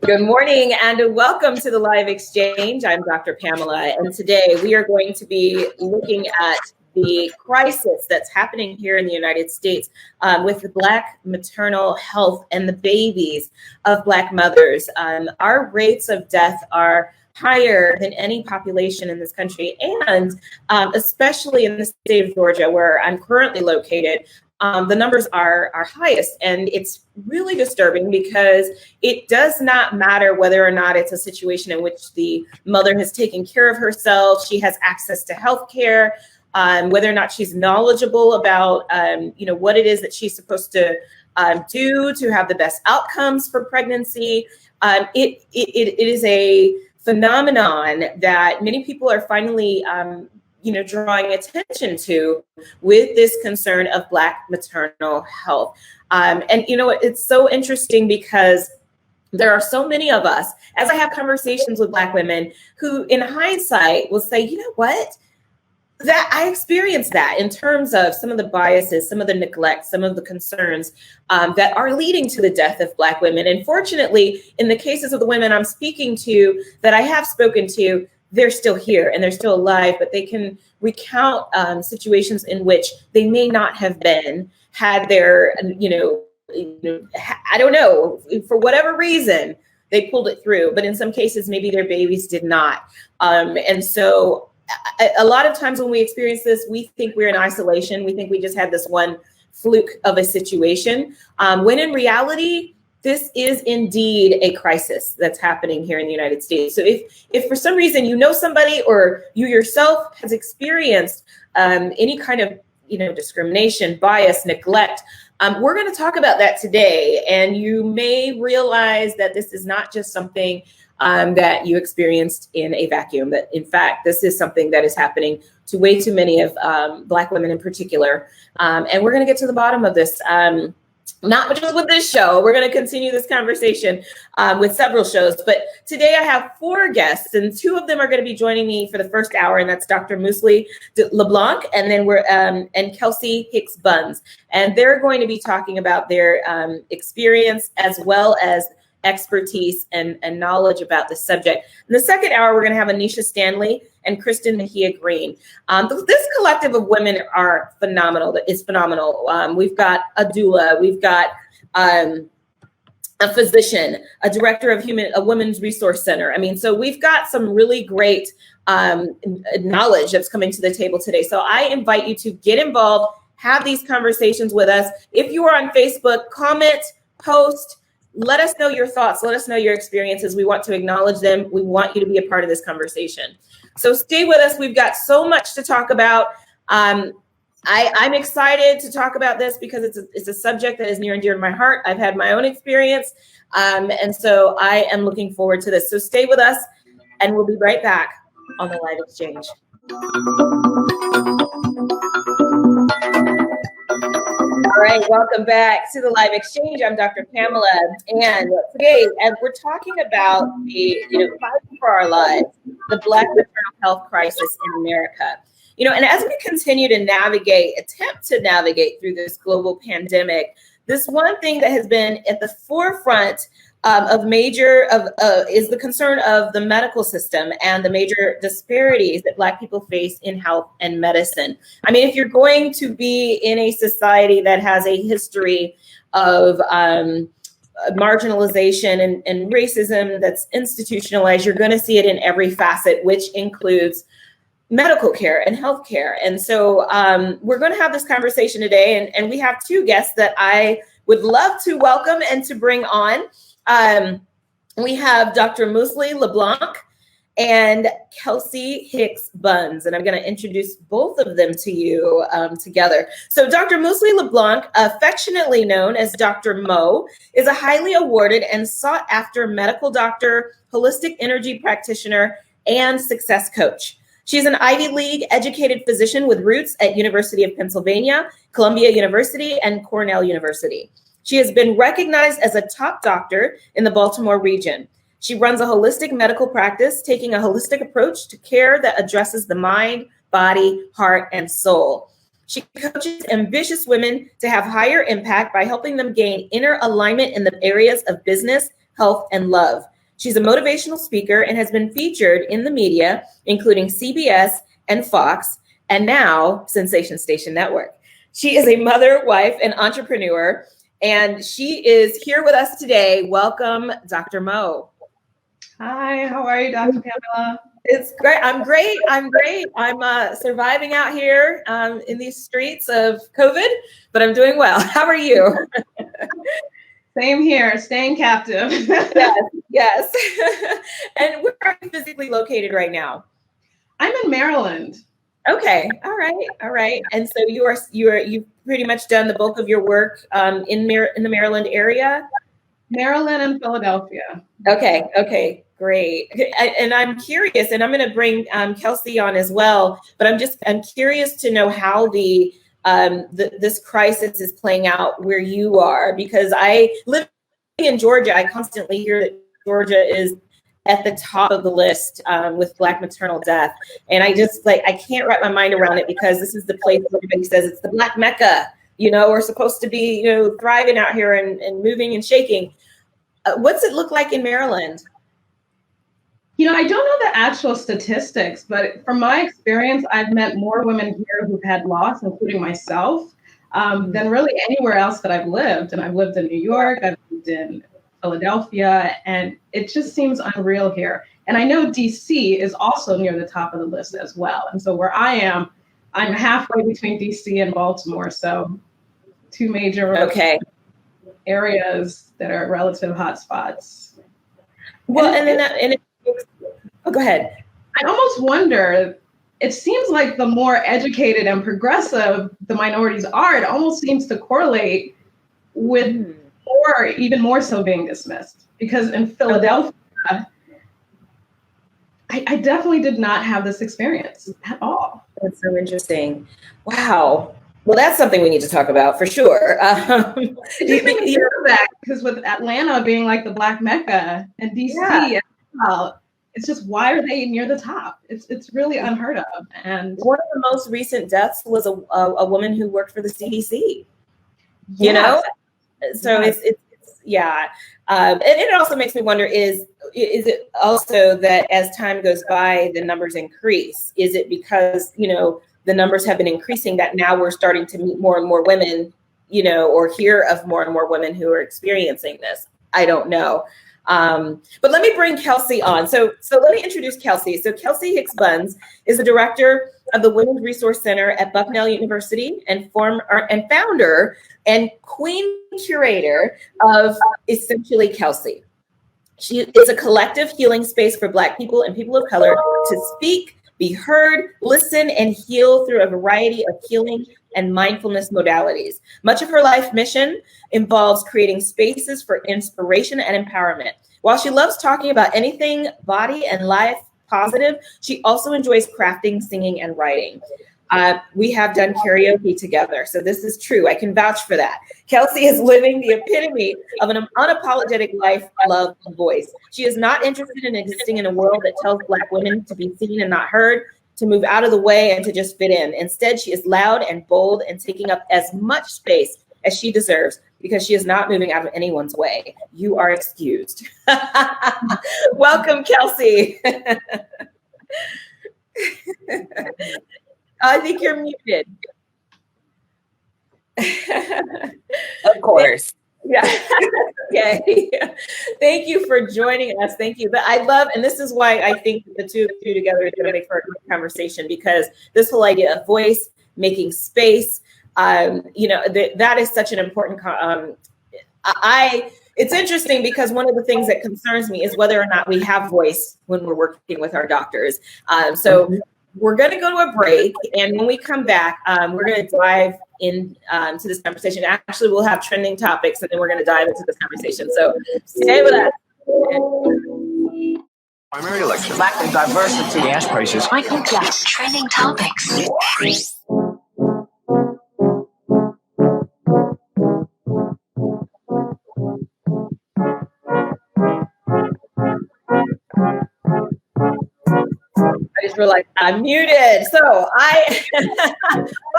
Good morning and welcome to the Live Exchange. I'm Dr. Pamela, and today we are going to be looking at the crisis that's happening here in the United States with the Black maternal health and the babies of Black mothers. Our rates of death are higher than any population in this country, and especially in the state of Georgia, where I'm currently located. The numbers are highest, and it's really disturbing because it does not matter whether or not it's a situation in which the mother has taken care of herself, she has access to health care, whether or not she's knowledgeable about what it is that she's supposed to do to have the best outcomes for pregnancy. It is a phenomenon that many people are finally drawing attention to with this concern of Black maternal health. It's so interesting because there are so many of us, as I have conversations with Black women, who in hindsight will say, you know what, that I experienced that in terms of some of the biases, some of the neglect, some of the concerns that are leading to the death of Black women. And fortunately, in the cases of the women I'm speaking to, that I have spoken to, they're still here and they're still alive, but they can recount situations in which they may not have been had their, I don't know, for whatever reason, they pulled it through. But in some cases, maybe their babies did not. And so a lot of times when we experience this, we think we're in isolation. We think we just had this one fluke of a situation, when in reality, this is indeed a crisis that's happening here in the United States. So if for some reason you know somebody or you yourself has experienced any kind of discrimination, bias, neglect, we're going to talk about that today. And you may realize that this is not just something that you experienced in a vacuum, that in fact, this is something that is happening to way too many of Black women in particular. And we're going to get to the bottom of this. Not just with this show. We're going to continue this conversation with several shows. But today I have 4 guests, and 2 of them are going to be joining me for the first hour, and that's Dr. Mously LeBlanc and then and Kelsey Hicks-Bunns. And they're going to be talking about their experience as well as expertise and knowledge about the subject. In the second hour, we're going to have Anesha Stanley and Kristin Mejia Greene. This collective of women are phenomenal. It's phenomenal. We've got a doula, we've got a physician, a director of a women's resource center. So we've got some really great knowledge that's coming to the table today. So I invite you to get involved, have these conversations with us. If you are on Facebook, comment, post. Let us know your thoughts. Let us know your experiences. We want to acknowledge them. We want you to be a part of this conversation. So stay with us. We've got so much to talk about. I'm excited to talk about this because it's a subject that is near and dear to my heart. I've had my own experience. And so I am looking forward to this. So stay with us and we'll be right back on the Live Exchange. All right, welcome back to the Live Exchange. I'm Dr. Pamela, and today, as we're talking about the fight for our lives, the Black maternal health crisis in America, and as we continue to attempt to navigate through this global pandemic, this one thing that has been at the forefront is the concern of the medical system and the major disparities that Black people face in health and medicine. If you're going to be in a society that has a history of marginalization and racism that's institutionalized, you're going to see it in every facet, which includes medical care and health care. And so we're going to have this conversation today, and we have 2 guests that I would love to welcome and to bring on. We have Dr. Mously LeBlanc and Kelsey Hicks-Bunns, and I'm going to introduce both of them to you together. So Dr. Mously LeBlanc, affectionately known as Dr. Mo, is a highly awarded and sought after medical doctor, holistic energy practitioner, and success coach. She's an Ivy League educated physician with roots at University of Pennsylvania, Columbia University, and Cornell University. She has been recognized as a top doctor in the Baltimore region. She runs a holistic medical practice, taking a holistic approach to care that addresses the mind, body, heart, and soul. She coaches ambitious women to have higher impact by helping them gain inner alignment in the areas of business, health, and love. She's a motivational speaker and has been featured in the media, including CBS and Fox, and now Sensation Station Network. She is a mother, wife, and entrepreneur, and she is here with us today. Welcome, Dr. Mo. Hi, how are you, Dr. Pamela? It's great. I'm great. I'm surviving out here in these streets of COVID, but I'm doing well. How are you? Same here, staying captive. Yes. And where are you physically located right now? I'm in Maryland. Okay. All right. And so you've pretty much done the bulk of your work in the Maryland area? Maryland and Philadelphia. Okay. Great. And I'm curious, and I'm going to bring Kelsey on as well, but I'm curious to know how this crisis is playing out where you are, because I live in Georgia. I constantly hear that Georgia is at the top of the list with Black maternal death. And I can't wrap my mind around it, because this is the place where everybody says it's the Black Mecca, we're supposed to be, thriving out here and moving and shaking. What's it look like in Maryland? I don't know the actual statistics, but from my experience, I've met more women here who've had loss, including myself, than really anywhere else that I've lived. And I've lived in New York, I've lived in Philadelphia, and it just seems unreal here. And I know DC is also near the top of the list as well. And so where I am, I'm halfway between DC and Baltimore. So two major areas that are relative hotspots. Well, go ahead. I almost wonder, it seems like the more educated and progressive the minorities are, it almost seems to correlate with even more so being dismissed. Because in Philadelphia, I definitely did not have this experience at all. That's so interesting. Wow. Well, that's something we need to talk about for sure. Because with Atlanta being like the Black Mecca and DC, it's just, why are they near the top? It's really unheard of. And one of the most recent deaths was a woman who worked for the CDC. So it's and it also makes me wonder: is it also that as time goes by, the numbers increase? Is it because the numbers have been increasing that now we're starting to meet more and more women, or hear of more and more women who are experiencing this? I don't know. But let me bring Kelsey on. So let me introduce Kelsey. So Kelsey Hicks-Bunns is the director of the Women's Resource Center at Bucknell University and founder and queen curator of Essentially Kelsey. She is a collective healing space for Black people and people of color to speak, be heard, listen, and heal through a variety of healing and mindfulness modalities. Much of her life mission involves creating spaces for inspiration and empowerment. While she loves talking about anything body and life positive, she also enjoys crafting, singing, and writing. We have done karaoke together, so this is true. I can vouch for that. Kelsey is living the epitome of an unapologetic life, love, and voice. She is not interested in existing in a world that tells Black women to be seen and not heard, to move out of the way and to just fit in. Instead, she is loud and bold and taking up as much space as she deserves, because she is not moving out of anyone's way. You are excused. Welcome, Kelsey. I think you're muted. Of course. Yeah. Okay. Thank you for joining us. Thank you. But I love, and this is why I think the two of you together is going to make for a great conversation, because this whole idea of voice, making space, that is such an important. It's interesting because one of the things that concerns me is whether or not we have voice when we're working with our doctors. So we're going to go to a break, and when we come back, we're going to dive in to this conversation. Actually, we'll have trending topics, and then we're going to dive into this conversation. So stay with us. Primary election. Lack of diversity. Gas prices. Michael Jackson. Trending topics. We're like, I'm muted. So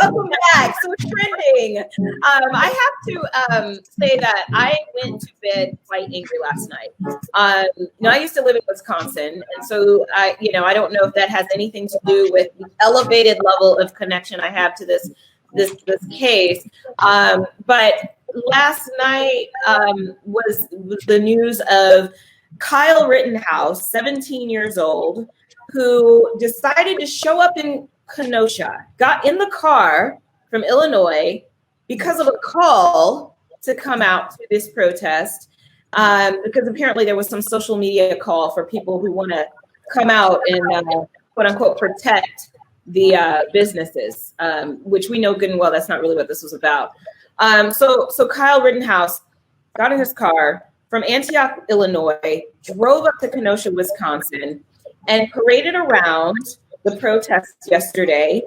welcome back. So trending. I have to say that I went to bed quite angry last night. I used to live in Wisconsin, and so I don't know if that has anything to do with the elevated level of connection I have to this case. But last night was the news of Kyle Rittenhouse, 17 years old, who decided to show up in Kenosha, got in the car from Illinois because of a call to come out to this protest, because apparently there was some social media call for people who want to come out and quote unquote protect the businesses, which we know good and well that's not really what this was about. So Kyle Rittenhouse got in his car from Antioch, Illinois, drove up to Kenosha, Wisconsin, and paraded around the protest yesterday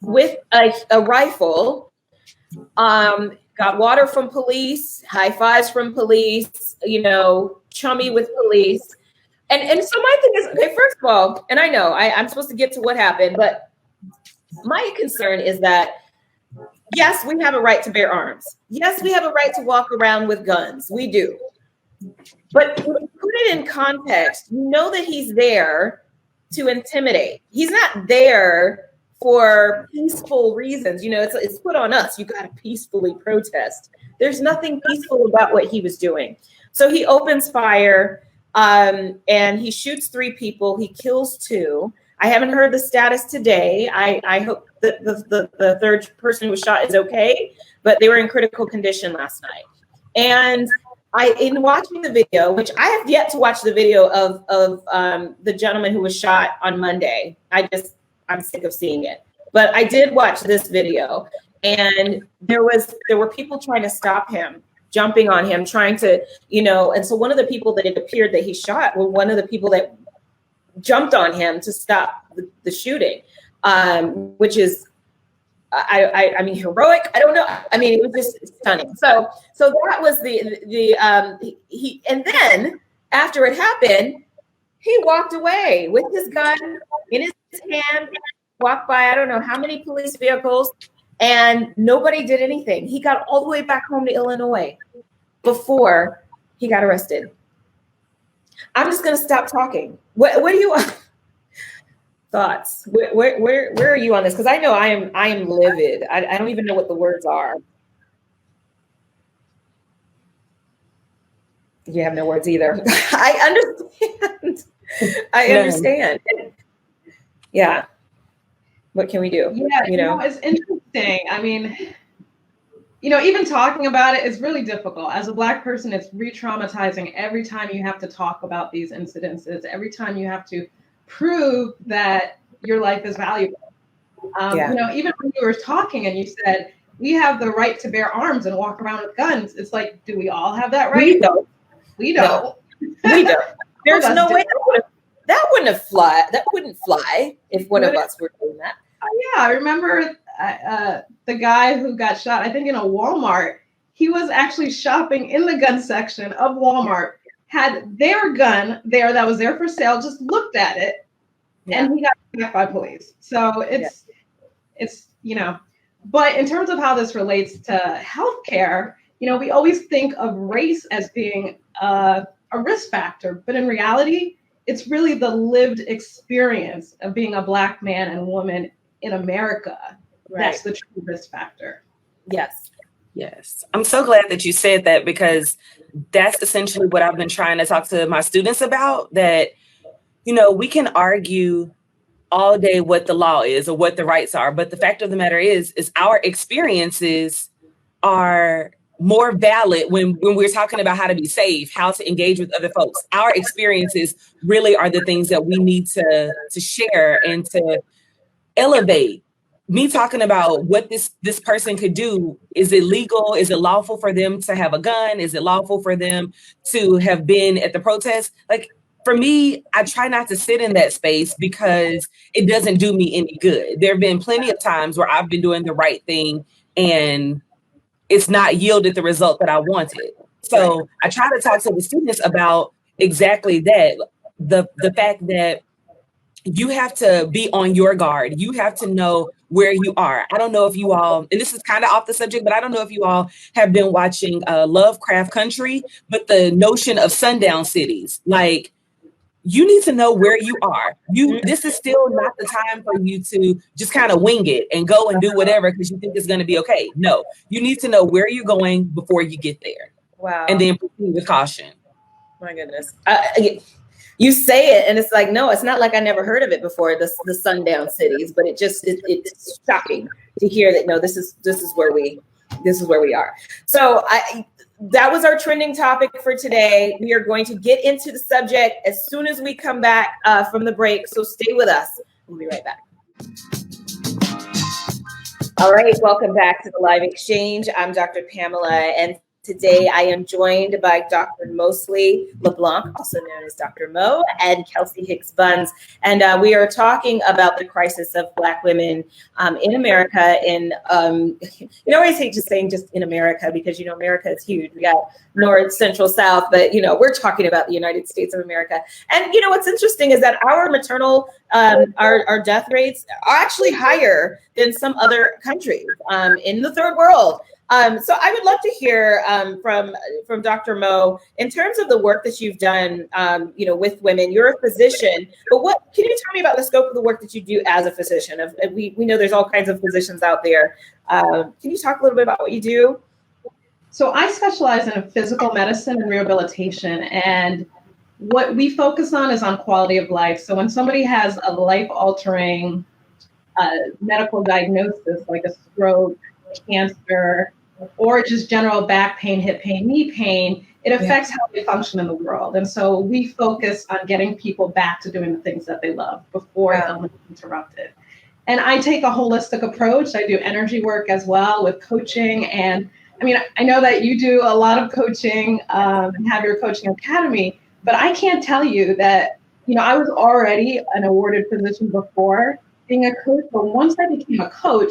with a rifle, got water from police, high fives from police, chummy with police. And so my thing is, okay, first of all, and I know I'm supposed to get to what happened, but my concern is that, yes, we have a right to bear arms. Yes, we have a right to walk around with guns. We do. But put it in context, that he's there to intimidate. He's not there for peaceful reasons. It's put on us. You got to peacefully protest. There's nothing peaceful about what he was doing. So he opens fire and he shoots 3 people. He kills 2. I haven't heard the status today. I hope that the third person who was shot is okay, but they were in critical condition last night. And in watching the video, which I have yet to watch the video of the gentleman who was shot on Monday. I'm sick of seeing it. But I did watch this video, and there were people trying to stop him, jumping on him, trying to, and so one of the people that it appeared that he shot were one of the people that jumped on him to stop the shooting, which is, I mean, heroic. I don't know. I mean, it was just stunning. So that was he, and then after it happened, he walked away with his gun in his hand, walked by, I don't know how many police vehicles, and nobody did anything. He got all the way back home to Illinois before he got arrested. I'm just going to stop talking. What do you thoughts? Where are you on this? Because I know I am livid. I don't even know what the words are. You have no words either. I understand. I understand. Yeah. What can we do? Yeah, it's interesting. I mean, even talking about it is really difficult. As a Black person, it's re-traumatizing every time you have to talk about these incidences, every time you have to prove that your life is valuable. Even when you were talking and you said, we have the right to bear arms and walk around with guns, it's like, do we all have that right? We don't. No, we don't. There's no way that wouldn't fly if one of us were doing that. Yeah, I remember the guy who got shot, I think in a Walmart. He was actually shopping in the gun section of Walmart, had their gun there that was there for sale, just looked at it, and he got attacked by police. So it's but in terms of how this relates to healthcare, we always think of race as being a risk factor, but in reality, it's really the lived experience of being a Black man and woman in America. Right. That's the true risk factor. Yes. I'm so glad that you said that, because that's essentially what I've been trying to talk to my students about, that, we can argue all day what the law is or what the rights are. But the fact of the matter is our experiences are more valid when we're talking about how to be safe, how to engage with other folks. Our experiences really are the things that we need to share and to elevate. Me talking about what this person could do, is it legal? Is it lawful for them to have a gun? Is it lawful for them to have been at the protest? Like, for me, I try not to sit in that space because it doesn't do me any good. There have been plenty of times where I've been doing the right thing and it's not yielded the result that I wanted. So I try to talk to the students about exactly that. The fact that, you have to be on your guard. You have to know where you are. I don't know if you all, and this is kind of off the subject, but I don't know if you all have been watching Lovecraft Country, but the notion of sundown cities, like, you need to know where you are. This is still not the time for you to just kind of wing it and go and do whatever because you think it's going to be okay. No, you need to know where you're going before you get there. Wow. And then proceed with caution. My goodness. You say it and it's like, no, it's not like I never heard of it before, the sundown cities, but it's shocking to hear that, no, this is where we are. So that was our trending topic for today. We are going to get into the subject as soon as we come back from the break. So stay with us. We'll be right back. All right, welcome back to the Live Exchange. I'm Dr. Pamela, and today I am joined by Dr. Mosley LeBlanc, also known as Dr. Mo, and Kelsey Hicks-Bunns. And we are talking about the crisis of Black women in America. I always hate just saying just in America because, America is huge. We got North, Central, South, but, we're talking about the United States of America. And, what's interesting is that our maternal, our death rates are actually higher than some other countries in the third world. So I would love to hear from Dr. Mo in terms of the work that you've done, with women. You're a physician, but what can you tell me about the scope of the work that you do as a physician? We know there's all kinds of physicians out there. Can you talk a little bit about what you do? So I specialize in physical medicine and rehabilitation, and what we focus on is on quality of life. So when somebody has a life-altering medical diagnosis like a stroke, cancer, or just general back pain, hip pain, knee pain, it affects how they function in the world. And so we focus on getting people back to doing the things that they love before illness is interrupted. And I take a holistic approach. I do energy work as well with coaching. And I know that you do a lot of coaching and have your coaching academy, but I can't tell you that, I was already an awarded physician before being a coach, but once I became a coach,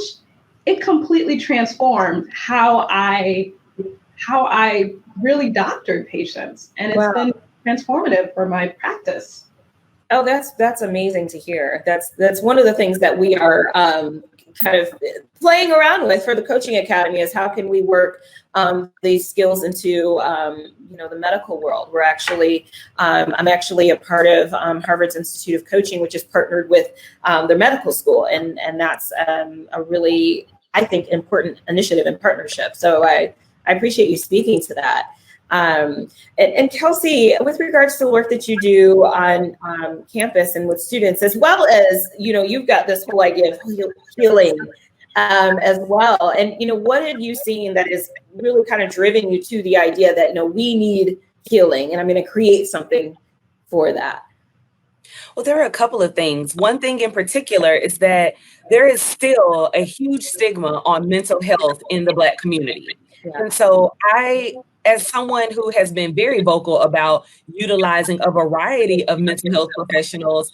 it completely transformed how I really doctored patients, and it's been transformative for my practice. Oh, that's amazing to hear. That's one of the things that we are kind of playing around with for the Coaching Academy is how can we work these skills into the medical world. We're actually I'm actually a part of Harvard's Institute of Coaching, which is partnered with their medical school, and that's a really, I think, important initiative and partnership. So I appreciate you speaking to that. And Kelsey, with regards to the work that you do on campus and with students, as well as, you've got this whole idea of healing as well. And, what have you seen that is really kind of driven you to the idea that, we need healing and I'm going to create something for that? Well, there are a couple of things. One thing in particular is that there is still a huge stigma on mental health in the Black community. Yeah. And so as someone who has been very vocal about utilizing a variety of mental health professionals,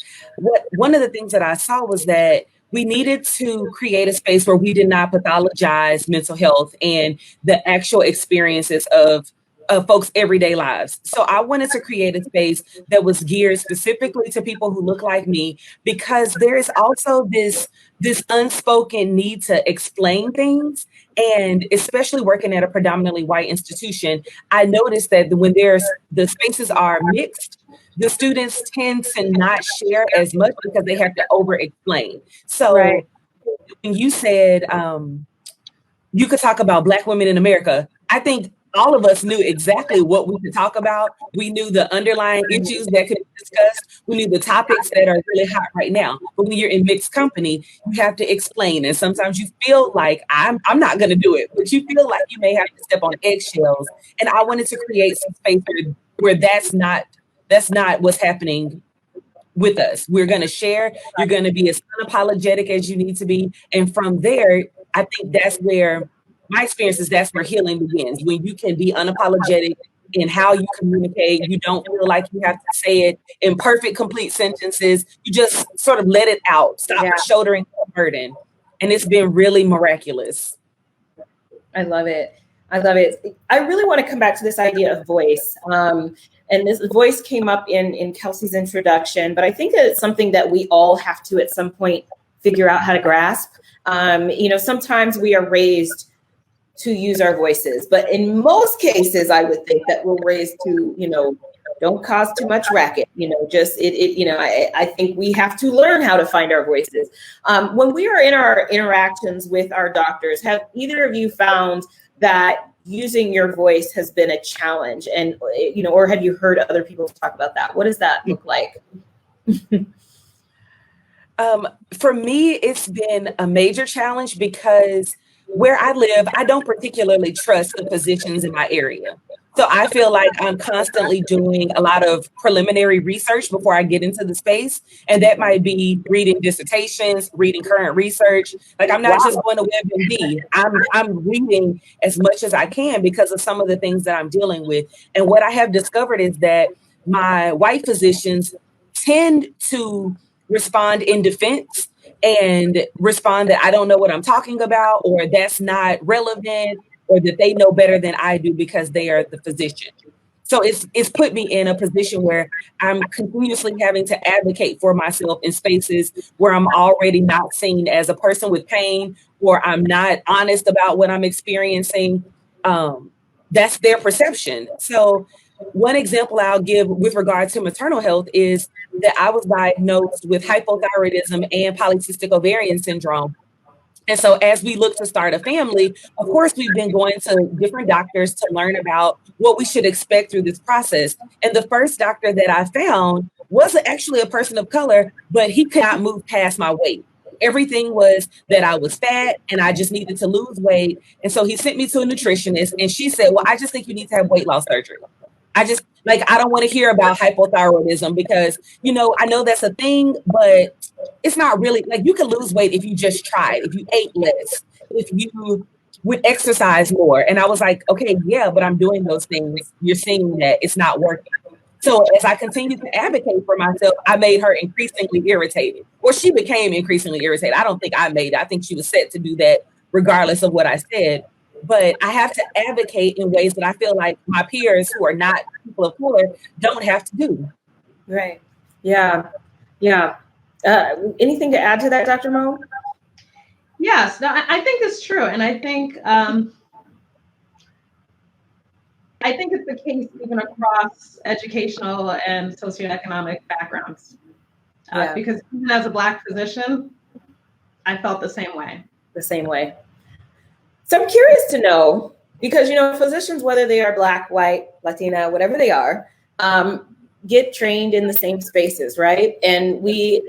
one of the things that I saw was that we needed to create a space where we did not pathologize mental health and the actual experiences of folks' everyday lives. So I wanted to create a space that was geared specifically to people who look like me, because there is also this unspoken need to explain things. And especially working at a predominantly white institution, I noticed that when the spaces are mixed, the students tend to not share as much because they have to over-explain. So when you said you could talk about Black women in America, I think all of us knew exactly what we could talk about. We knew the underlying issues that could be discussed. We knew the topics that are really hot right now. But when you're in mixed company, you have to explain. And sometimes you feel like I'm not going to do it, but you feel like you may have to step on eggshells. And I wanted to create some space where that's not what's happening with us. We're going to share. You're going to be as unapologetic as you need to be. And from there, I think that's where my experience is, that's where healing begins. When you can be unapologetic in how you communicate, you don't feel like you have to say it in perfect, complete sentences. You just sort of let it out, stop shouldering the burden. And it's been really miraculous. I love it. I really want to come back to this idea of voice. and this voice came up in Kelsey's introduction, but I think that it's something that we all have to at some point figure out how to grasp. Sometimes we are raised to use our voices, but in most cases, I would think that we're raised to, don't cause too much racket, I think we have to learn how to find our voices. When we are in our interactions with our doctors, have either of you found that using your voice has been a challenge, and, or have you heard other people talk about that? What does that look like? For me, it's been a major challenge because where I live, I don't particularly trust the physicians in my area. So I feel like I'm constantly doing a lot of preliminary research before I get into the space. And that might be reading dissertations, reading current research. Like, I'm not just going to WebMD. I'm reading as much as I can because of some of the things that I'm dealing with. And what I have discovered is that my white physicians tend to respond in defense and respond that I don't know what I'm talking about, or that's not relevant, or that they know better than I do because they are the physician. So it's put me in a position where I'm continuously having to advocate for myself in spaces where I'm already not seen as a person with pain, or I'm not honest about what I'm experiencing. That's their perception. So one example I'll give with regard to maternal health is that I was diagnosed with hypothyroidism and polycystic ovarian syndrome. And so as we look to start a family, of course, we've been going to different doctors to learn about what we should expect through this process. And the first doctor that I found wasn't actually a person of color, but he could not move past my weight. Everything was that I was fat and I just needed to lose weight. And so he sent me to a nutritionist, and she said, well, I just think you need to have weight loss surgery. I don't want to hear about hypothyroidism because, I know that's a thing, but it's not really, like, you can lose weight if you just tried, if you ate less, if you would exercise more. And I was like, okay, yeah, but I'm doing those things. You're seeing that it's not working. So as I continued to advocate for myself, I made her increasingly irritated, or she became increasingly irritated. I don't think I made it. I think she was set to do that regardless of what I said. But I have to advocate in ways that I feel like my peers who are not people of color don't have to do. Right. Yeah. Yeah. Anything to add to that, Dr. Mo? Yes, no, I think it's true. And I think it's the case even across educational and socioeconomic backgrounds. Because even as a Black physician, I felt the same way. So I'm curious to know, because, physicians, whether they are Black, white, Latina, whatever they are, get trained in the same spaces, right? And we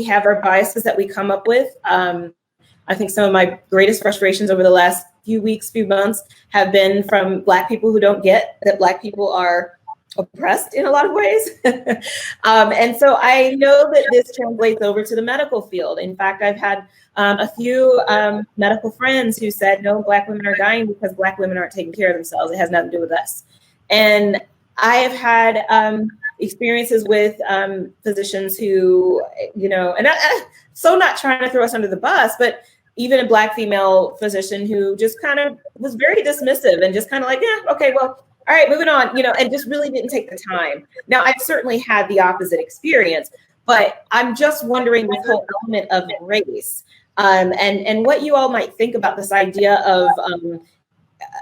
have our biases that we come up with. I think some of my greatest frustrations over the last few weeks, few months have been from Black people who don't get that Black people are oppressed in a lot of ways. And so I know that this translates over to the medical field. In fact, I've had a few medical friends who said, no, Black women are dying because Black women aren't taking care of themselves. It has nothing to do with us. And I have had experiences with physicians who, and I'm so not trying to throw us under the bus, but even a Black female physician who just kind of was very dismissive and just kind of like, yeah, okay, well, all right, moving on, and just really didn't take the time. Now, I've certainly had the opposite experience, but I'm just wondering this whole element of race and what you all might think about this idea of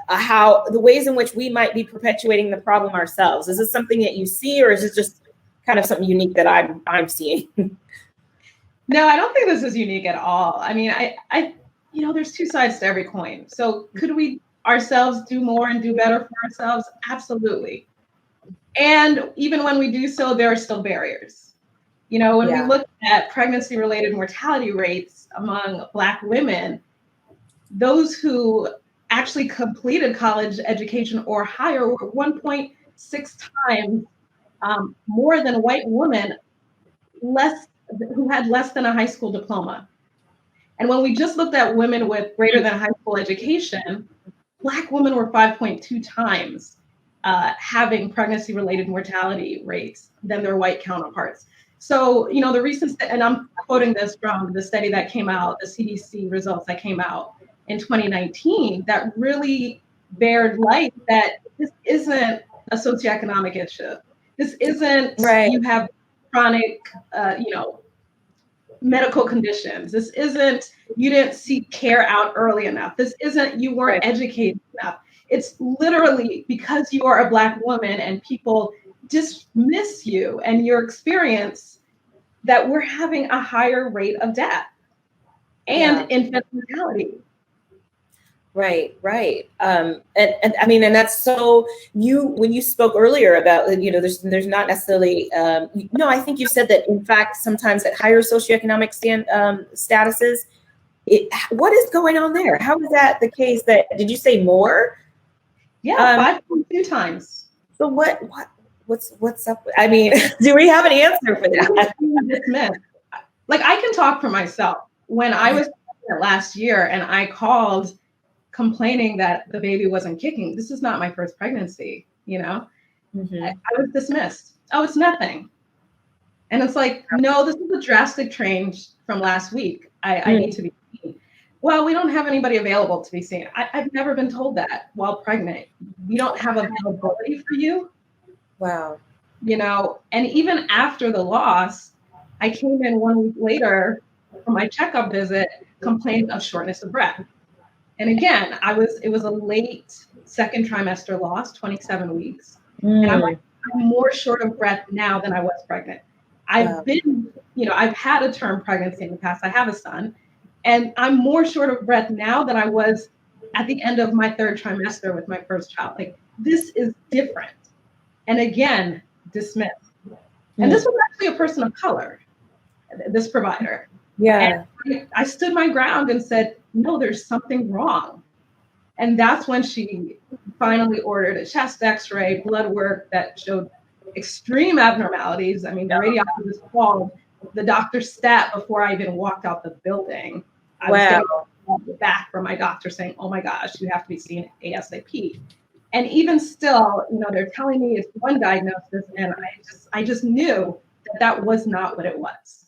how the ways in which we might be perpetuating the problem ourselves. Is this something that you see, or is it just kind of something unique that I'm seeing? No, I don't think this is unique at all. I mean, I there's two sides to every coin. So could we ourselves do more and do better for ourselves? Absolutely. And even when we do so, there are still barriers. When we look at pregnancy-related mortality rates among Black women, those who actually completed college education or higher were 1.6 times more than white women who had less than a high school diploma. And when we just looked at women with greater than high school education, Black women were 5.2 times having pregnancy-related mortality rates than their white counterparts. So, the recent, and I'm quoting this from the study that came out, the CDC results that came out in 2019, that really bared light that this isn't a socioeconomic issue. This isn't Right. you have chronic, medical conditions. This isn't you didn't seek care out early enough. This isn't you weren't educated enough. It's literally because you are a Black woman and people dismiss you and your experience that we're having a higher rate of death and infant mortality. Right. And I mean, and that's so when you spoke earlier about, there's not necessarily, I think you said that in fact, sometimes at higher socioeconomic statuses, what is going on there? How is that the case? Did you say more? Yeah, 5.2 times. So what's up? I mean, do we have an answer for that? Like I can talk for myself. When I was pregnant last year and I called complaining that the baby wasn't kicking, this is not my first pregnancy, I was dismissed. Oh, it's nothing. And it's like, no, this is a drastic change from last week. I need to be seen. Well, we don't have anybody available to be seen. I've never been told that while pregnant. We don't have availability for you. Wow. And even after the loss, I came in 1 week later for my checkup visit, complaining of shortness of breath. And again, it was a late second trimester loss, 27 weeks. And I'm more short of breath now than I was pregnant. I've been, I've had a term pregnancy in the past. I have a son, and I'm more short of breath now than I was at the end of my third trimester with my first child. Like, this is different. And again, dismissed. And this was actually a person of color, this provider. Yeah. And I stood my ground and said, no, there's something wrong. And that's when she finally ordered a chest x-ray, blood work that showed extreme abnormalities. I mean, the radiologist called the doctor's stat before I even walked out the building. I was getting back from my doctor saying, oh my gosh, you have to be seen ASAP. And even still, they're telling me it's one diagnosis, and I just knew that was not what it was.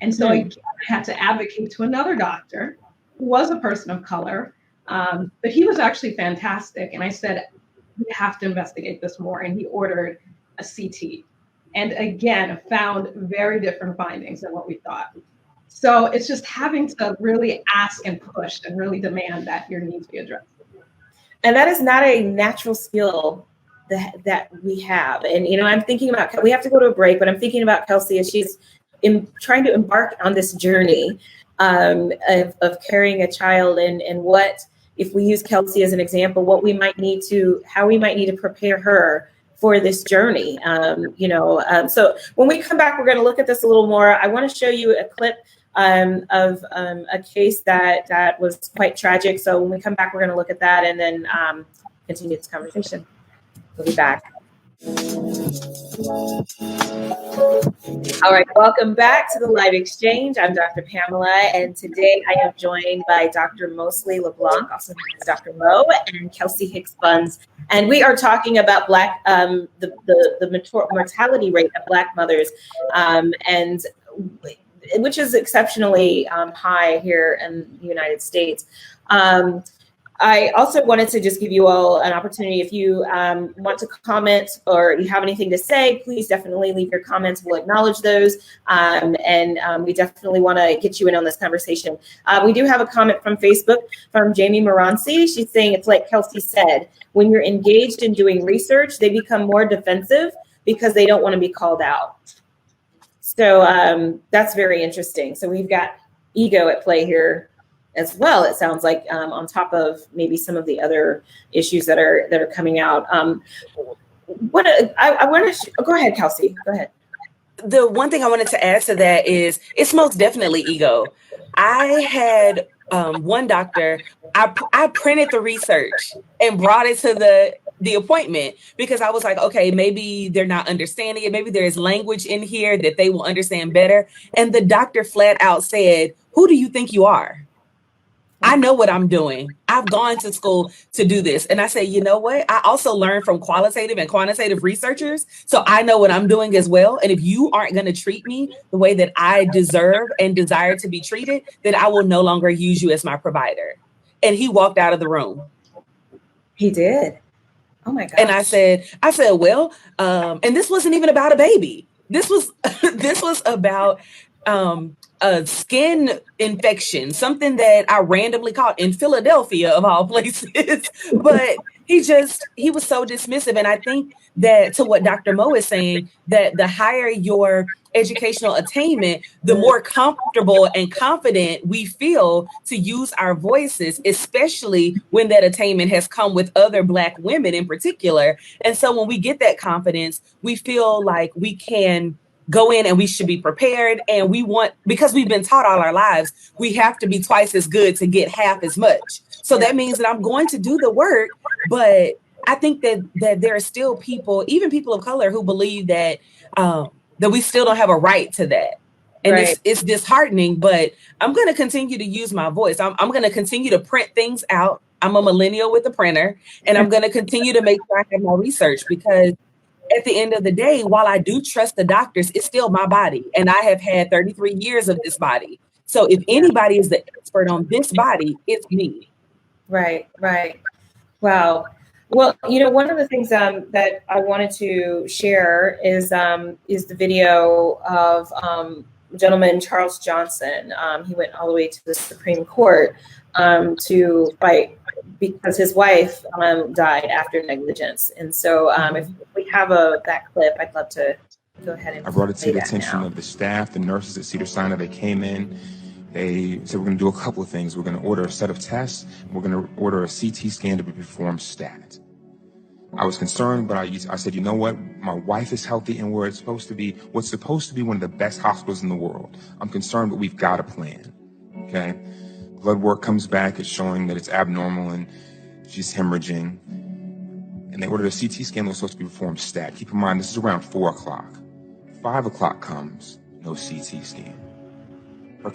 And so again, I had to advocate to another doctor who was a person of color, but he was actually fantastic. And I said, we have to investigate this more. And he ordered a CT, and again, found very different findings than what we thought. So it's just having to really ask and push and really demand that your needs be addressed. And that is not a natural skill that we have. And, I'm thinking about, we have to go to a break, but I'm thinking about Kelsey as she's trying to embark on this journey of carrying a child, and what, if we use Kelsey as an example, how we might need to prepare her for this journey. So when we come back, we're going to look at this a little more. I want to show you a clip of a case that was quite tragic. So when we come back, we're going to look at that and then continue this conversation. We'll be back. All right, welcome back to the Live Exchange. I'm Dr. Pamela, and today I am joined by Dr. Mosley LeBlanc, also known as Dr. Mo, and Kelsey Hicks-Bunns, and we are talking about the mortality rate of Black mothers, and which is exceptionally high here in the United States. I also wanted to just give you all an opportunity. If you want to comment or you have anything to say, please definitely leave your comments. We'll acknowledge those. And we definitely want to get you in on this conversation. We do have a comment from Facebook from Jamie Moranci. She's saying, it's like Kelsey said, when you're engaged in doing research, they become more defensive because they don't want to be called out. So that's very interesting. So we've got ego at play here as well, it sounds like, on top of maybe some of the other issues that are coming out. I want to go ahead, Kelsey. Go ahead. The one thing I wanted to add to that is it's most definitely ego. I had one doctor, I printed the research and brought it to the appointment because I was like, okay, maybe they're not understanding it. Maybe there's language in here that they will understand better. And the doctor flat out said, who do you think you are? I know what I'm doing. I've gone to school to do this. And I say, you know what? I also learned from qualitative and quantitative researchers. So I know what I'm doing as well. And if you aren't going to treat me the way that I deserve and desire to be treated, then I will no longer use you as my provider. And he walked out of the room. He did. Oh my God. And I said, well, and this wasn't even about a baby. This was this was about a skin infection, something that I randomly caught in Philadelphia of all places. But he was so dismissive. And I think that, to what Dr. Mo is saying, that the higher your educational attainment, the more comfortable and confident we feel to use our voices, especially when that attainment has come with other Black women in particular. And so when we get that confidence, we feel like we can go in and we should be prepared. And because we've been taught all our lives, we have to be twice as good to get half as much. So that means that I'm going to do the work. But I think that there are still people, even people of color, who believe that that we still don't have a right to that. And Right. it's disheartening, but I'm going to continue to use my voice. I'm going to continue to print things out. I'm a millennial with a printer, and I'm going to continue to make sure I have my research, because at the end of the day, while I do trust the doctors, it's still my body. And I have had 33 years of this body. So if anybody is the expert on this body, it's me. Right. Wow. Well, one of the things that I wanted to share is the video of gentleman Charles Johnson. He went all the way to the Supreme Court to fight because his wife died after negligence. And so if we have that clip, I'd love to go ahead and I brought it to play the that attention now. of the staff, the nurses at Cedars-Sinai. They came in. They said, we're going to do a couple of things. We're going to order a set of tests. We're going to order a CT scan to be performed stat. I was concerned, but I said, you know what? My wife is healthy, and what's supposed to be one of the best hospitals in the world. I'm concerned, but we've got a plan. Okay? Blood work comes back. It's showing that it's abnormal and she's hemorrhaging. And they ordered a CT scan that was supposed to be performed stat. Keep in mind, this is around 4 o'clock. 5 o'clock comes, no CT scan. Her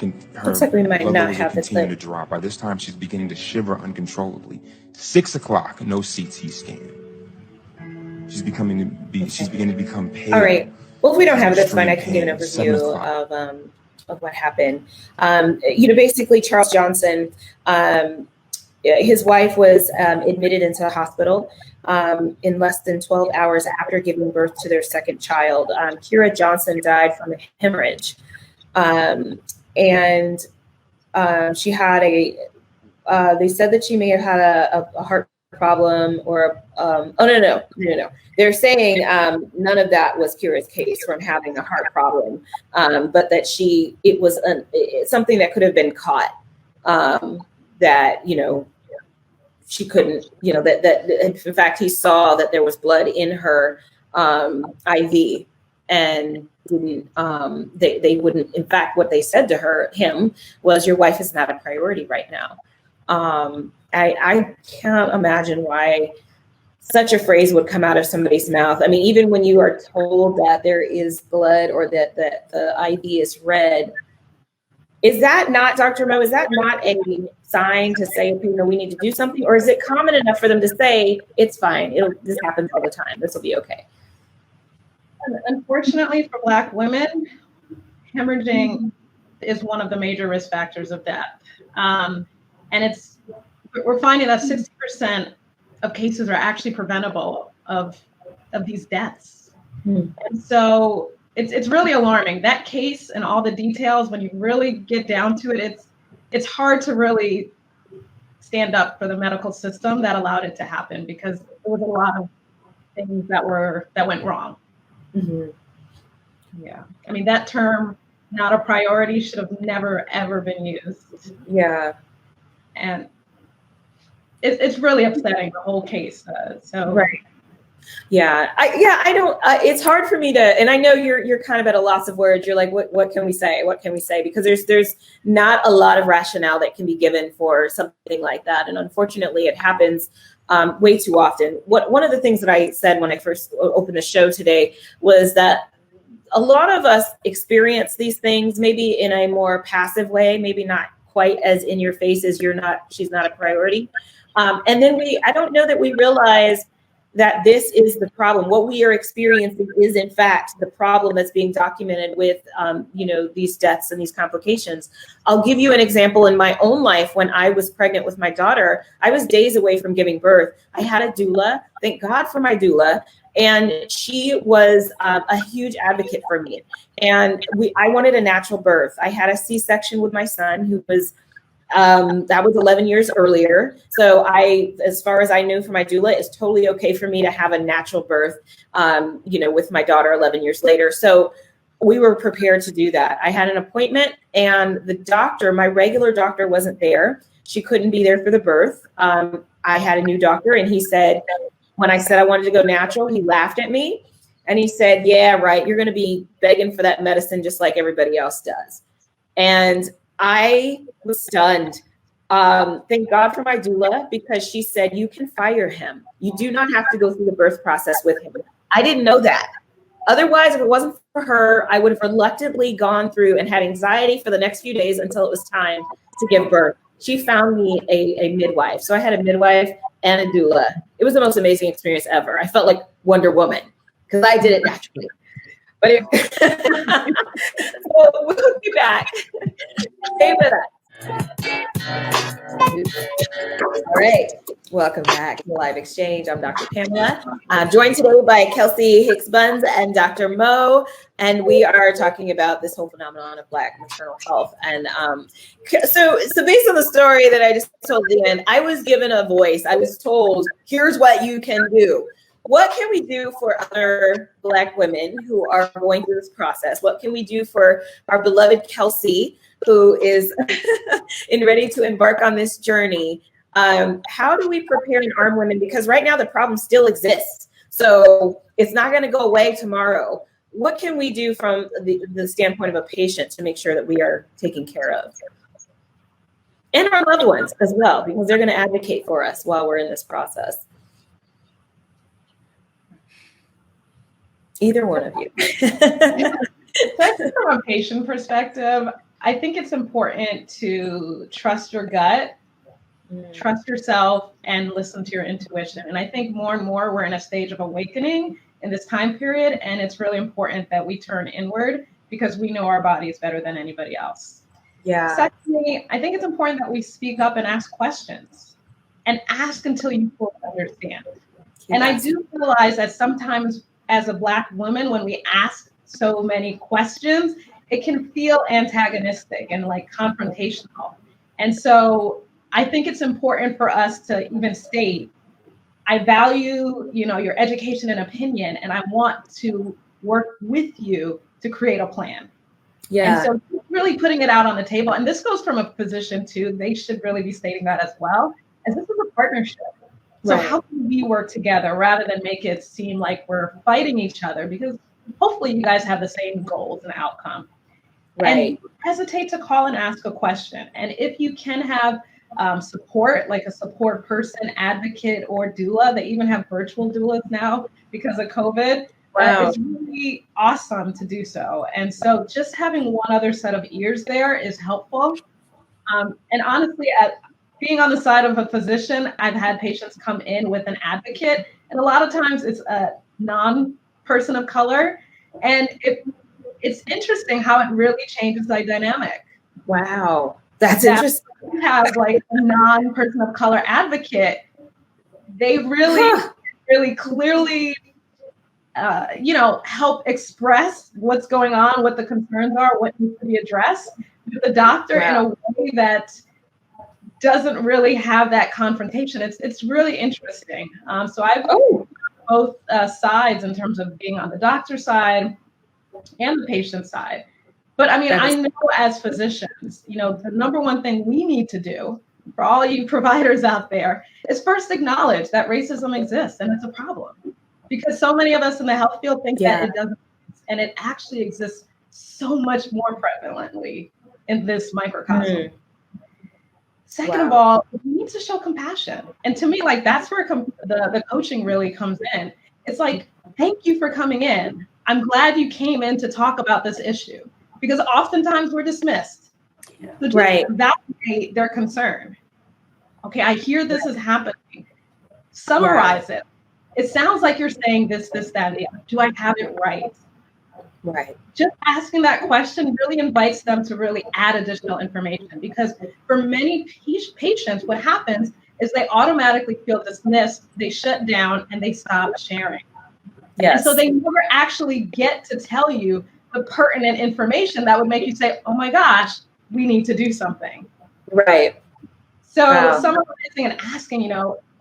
Looks like we might blood not levels are have the continuing to clip. drop. By this time, she's beginning to shiver uncontrollably. 6 o'clock, no CT scan. She's beginning to become pale. All right. Well, if we don't have it, that's fine. I can give an Extreme pain. overview of what happened. Basically, Charles Johnson, his wife was admitted into the hospital in less than 12 hours after giving birth to their second child. Kira Johnson died from a hemorrhage. She had they said that she may have had a heart problem or, no. They're saying none of that was Kira's case from having a heart problem, but that it was something that could have been caught, that, she couldn't, that in fact, he saw that there was blood in her IV and didn't, they wouldn't, in fact, what they said to him was, your wife is not a priority right now. I can't imagine why such a phrase would come out of somebody's mouth. I mean, even when you are told that there is blood or that the IV is red, is that not, Dr. Mo, is that not a sign to say, we need to do something? Or is it common enough for them to say, it's fine, this happens all the time, this will be okay? Unfortunately for Black women, hemorrhaging is one of the major risk factors of death. And we're finding that 60% of cases are actually preventable of these deaths. And so it's really alarming. That case and all the details, when you really get down to it, it's hard to really stand up for the medical system that allowed it to happen, because there was a lot of things that went wrong. Mm-hmm. Yeah. I mean, that term, not a priority, should have never, ever been used. Yeah. And it's really upsetting, the whole case. Right. Yeah. I don't, it's hard for me to, and I know you're kind of at a loss of words. You're like, what can we say? What can we say? Because there's not a lot of rationale that can be given for something like that. And unfortunately it happens way too often. One of the things that I said when I first opened the show today was that a lot of us experience these things maybe in a more passive way, maybe not quite as in your face as she's not a priority. And then I don't know that we realize that this is the problem. What we are experiencing is, in fact, the problem that's being documented with, these deaths and these complications. I'll give you an example in my own life. When I was pregnant with my daughter, I was days away from giving birth. I had a doula. Thank God for my doula. And she was a huge advocate for me. And I wanted a natural birth. I had a C-section with my son, who was that was 11 years earlier. So as far as I knew from my doula, it's totally okay for me to have a natural birth, with my daughter 11 years later. So we were prepared to do that. I had an appointment, and the doctor, my regular doctor, wasn't there. She couldn't be there for the birth. I had a new doctor, and he said, when I said I wanted to go natural, he laughed at me and he said, yeah, right. You're going to be begging for that medicine just like everybody else does. And I was stunned. Thank God for my doula, because she said, you can fire him. You do not have to go through the birth process with him. I didn't know that. Otherwise, if it wasn't for her, I would have reluctantly gone through and had anxiety for the next few days until it was time to give birth. She found me a midwife. So I had a midwife and a doula. It was the most amazing experience ever. I felt like Wonder Woman because I did it naturally. But so we'll be back. Stay with us. All right. Welcome back to Live Exchange. I'm Dr. Pamela. I'm joined today by Kelsey Hicks-Bunns and Dr. Mo, and we are talking about this whole phenomenon of Black maternal health. And so based on the story that I just told you, and I was given a voice. I was told, here's what you can do. What can we do for other Black women who are going through this process? What can we do for our beloved Kelsey, who is ready to embark on this journey? How do we prepare and arm women? Because right now the problem still exists. So it's not going to go away tomorrow. What can we do from the standpoint of a patient to make sure that we are taken care of? And our loved ones as well, because they're going to advocate for us while we're in this process. Either one of you. From a patient perspective, I think it's important to trust your gut, trust yourself, and listen to your intuition. And I think more and more we're in a stage of awakening in this time period, and it's really important that we turn inward because we know our bodies better than anybody else. Yeah. Secondly, I think it's important that we speak up and ask questions, and ask until you fully understand. Yes. And I do realize that sometimes as a Black woman, when we ask so many questions, it can feel antagonistic and like confrontational. And so I think it's important for us to even state, I value, your education and opinion, and I want to work with you to create a plan. Yeah. And so really putting it out on the table, and this goes from a physician too, they should really be stating that as well, as this is a partnership. So How can we work together rather than make it seem like we're fighting each other? Because hopefully you guys have the same goals and outcome. Right. And hesitate to call and ask a question. And if you can have support, like a support person, advocate, or doula, they even have virtual doulas now because of COVID. Wow. It's really awesome to do so. And so just having one other set of ears there is helpful. And honestly, being on the side of a physician, I've had patients come in with an advocate, and a lot of times it's a non-person of color. And it's interesting how it really changes the dynamic. Wow. That's interesting. You have like a non-person of color advocate. They really clearly, help express what's going on, what the concerns are, what needs to be addressed with the doctor in a way that doesn't really have that confrontation. It's really interesting. So I've both sides in terms of being on the doctor side and the patient side. But I mean, I know as physicians, the number one thing we need to do for all you providers out there is first acknowledge that racism exists and it's a problem. Because so many of us in the health field think that it doesn't exist, and it actually exists so much more prevalently in this microcosm. Second of all, we need to show compassion. And to me, like, that's where the coaching really comes in. It's like, thank you for coming in. I'm glad you came in to talk about this issue, because oftentimes we're dismissed. So just validate their concern. Okay, I hear this is happening. Summarize it. it sounds like you're saying this, that, and the other. Do I have it right? Right. Just asking that question really invites them to really add additional information, because for many patients, what happens is they automatically feel dismissed, they shut down, and they stop sharing. Yes. And so they never actually get to tell you the pertinent information that would make you say, oh my gosh, we need to do something. Right. So Wow. someone listening and asking,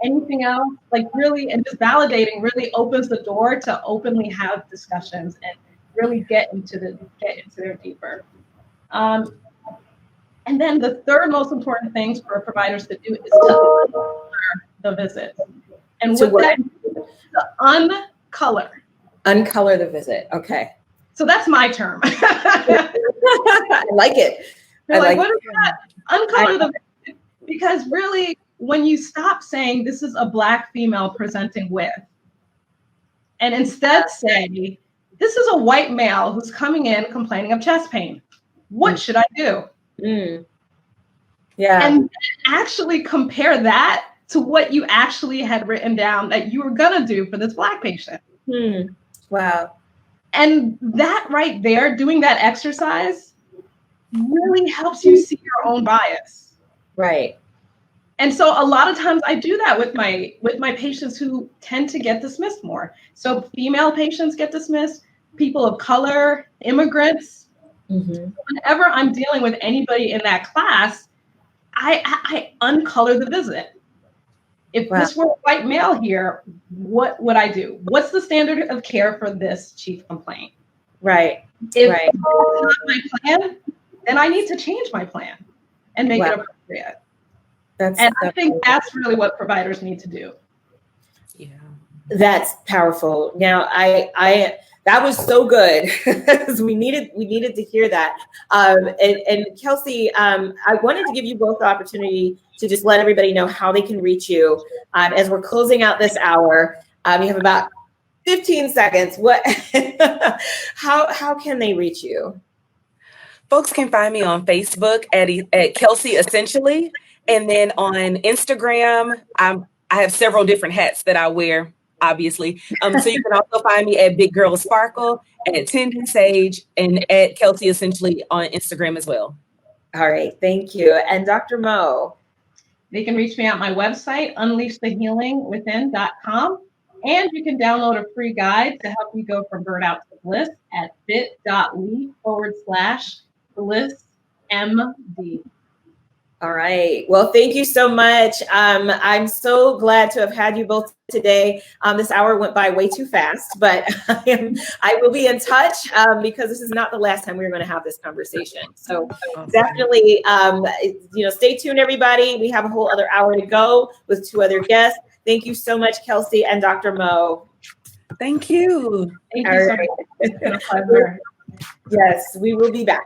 anything else, like really, and just validating really opens the door to openly have discussions and really get into their deeper. And then the third most important thing for providers to do is to uncolor the visit. And So what that means is to uncolor. Uncolor the visit. Okay. So that's my term. I like it. They're like, what is that? Uncolor the visit. Because really, when you stop saying this is a Black female presenting with, and instead say, this is a white male who's coming in complaining of chest pain. What should I do? Yeah. And actually compare that to what you actually had written down that you were gonna do for this Black patient. Wow. And that right there, doing that exercise really helps you see your own bias. Right. And so a lot of times I do that with my patients who tend to get dismissed more. So female patients get dismissed, people of color, immigrants. Whenever I'm dealing with anybody in that class, I uncolor the visit. If this were a white male here, what would I do? What's the standard of care for this chief complaint? Right. If it's not my plan, then I need to change my plan and make it appropriate. I think that's really what providers need to do. Yeah. That's powerful. Now, I that was so good. we needed to hear that. And Kelsey, I wanted to give you both the opportunity to just let everybody know how they can reach you. As we're closing out this hour, you have about 15 seconds. How can they reach you? Folks can find me on Facebook at Kelsey Essentially. And then on Instagram, I have several different hats that I wear, obviously. So you can also find me at Big Girl Sparkle, at Tendon Sage, and at Kelsey Essentially on Instagram as well. All right, thank you. And Dr. Mo? They can reach me at my website, unleashthehealingwithin.com. And you can download a free guide to help you go from burnout to bliss at bit.ly/blissmd. All right. Well, thank you so much. I'm so glad to have had you both today. This hour went by way too fast, but I will be in touch because this is not the last time we're going to have this conversation. So definitely, stay tuned, everybody. We have a whole other hour to go with 2 other guests. Thank you so much, Kelsey and Dr. Mo. Thank you. Thank you so much. It's been a pleasure. Yes, we will be back.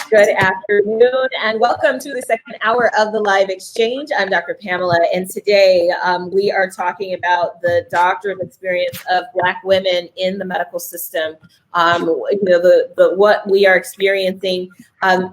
Good afternoon and welcome to the second hour of the Live Exchange. I'm Dr. Pamela, and today we are talking about the doctor's experience of Black women in the medical system. What we are experiencing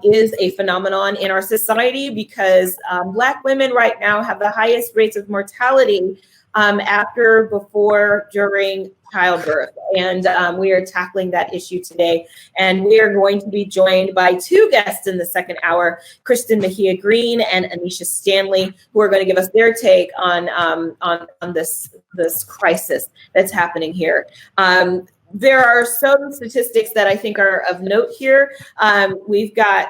is a phenomenon in our society because Black women right now have the highest rates of mortality after, before, during childbirth. And we are tackling that issue today. And we are going to be joined by 2 guests in the second hour, Kristin Mejia Greene and Anesha Stanley, who are going to give us their take on this crisis that's happening here. There are some statistics that I think are of note here. We've got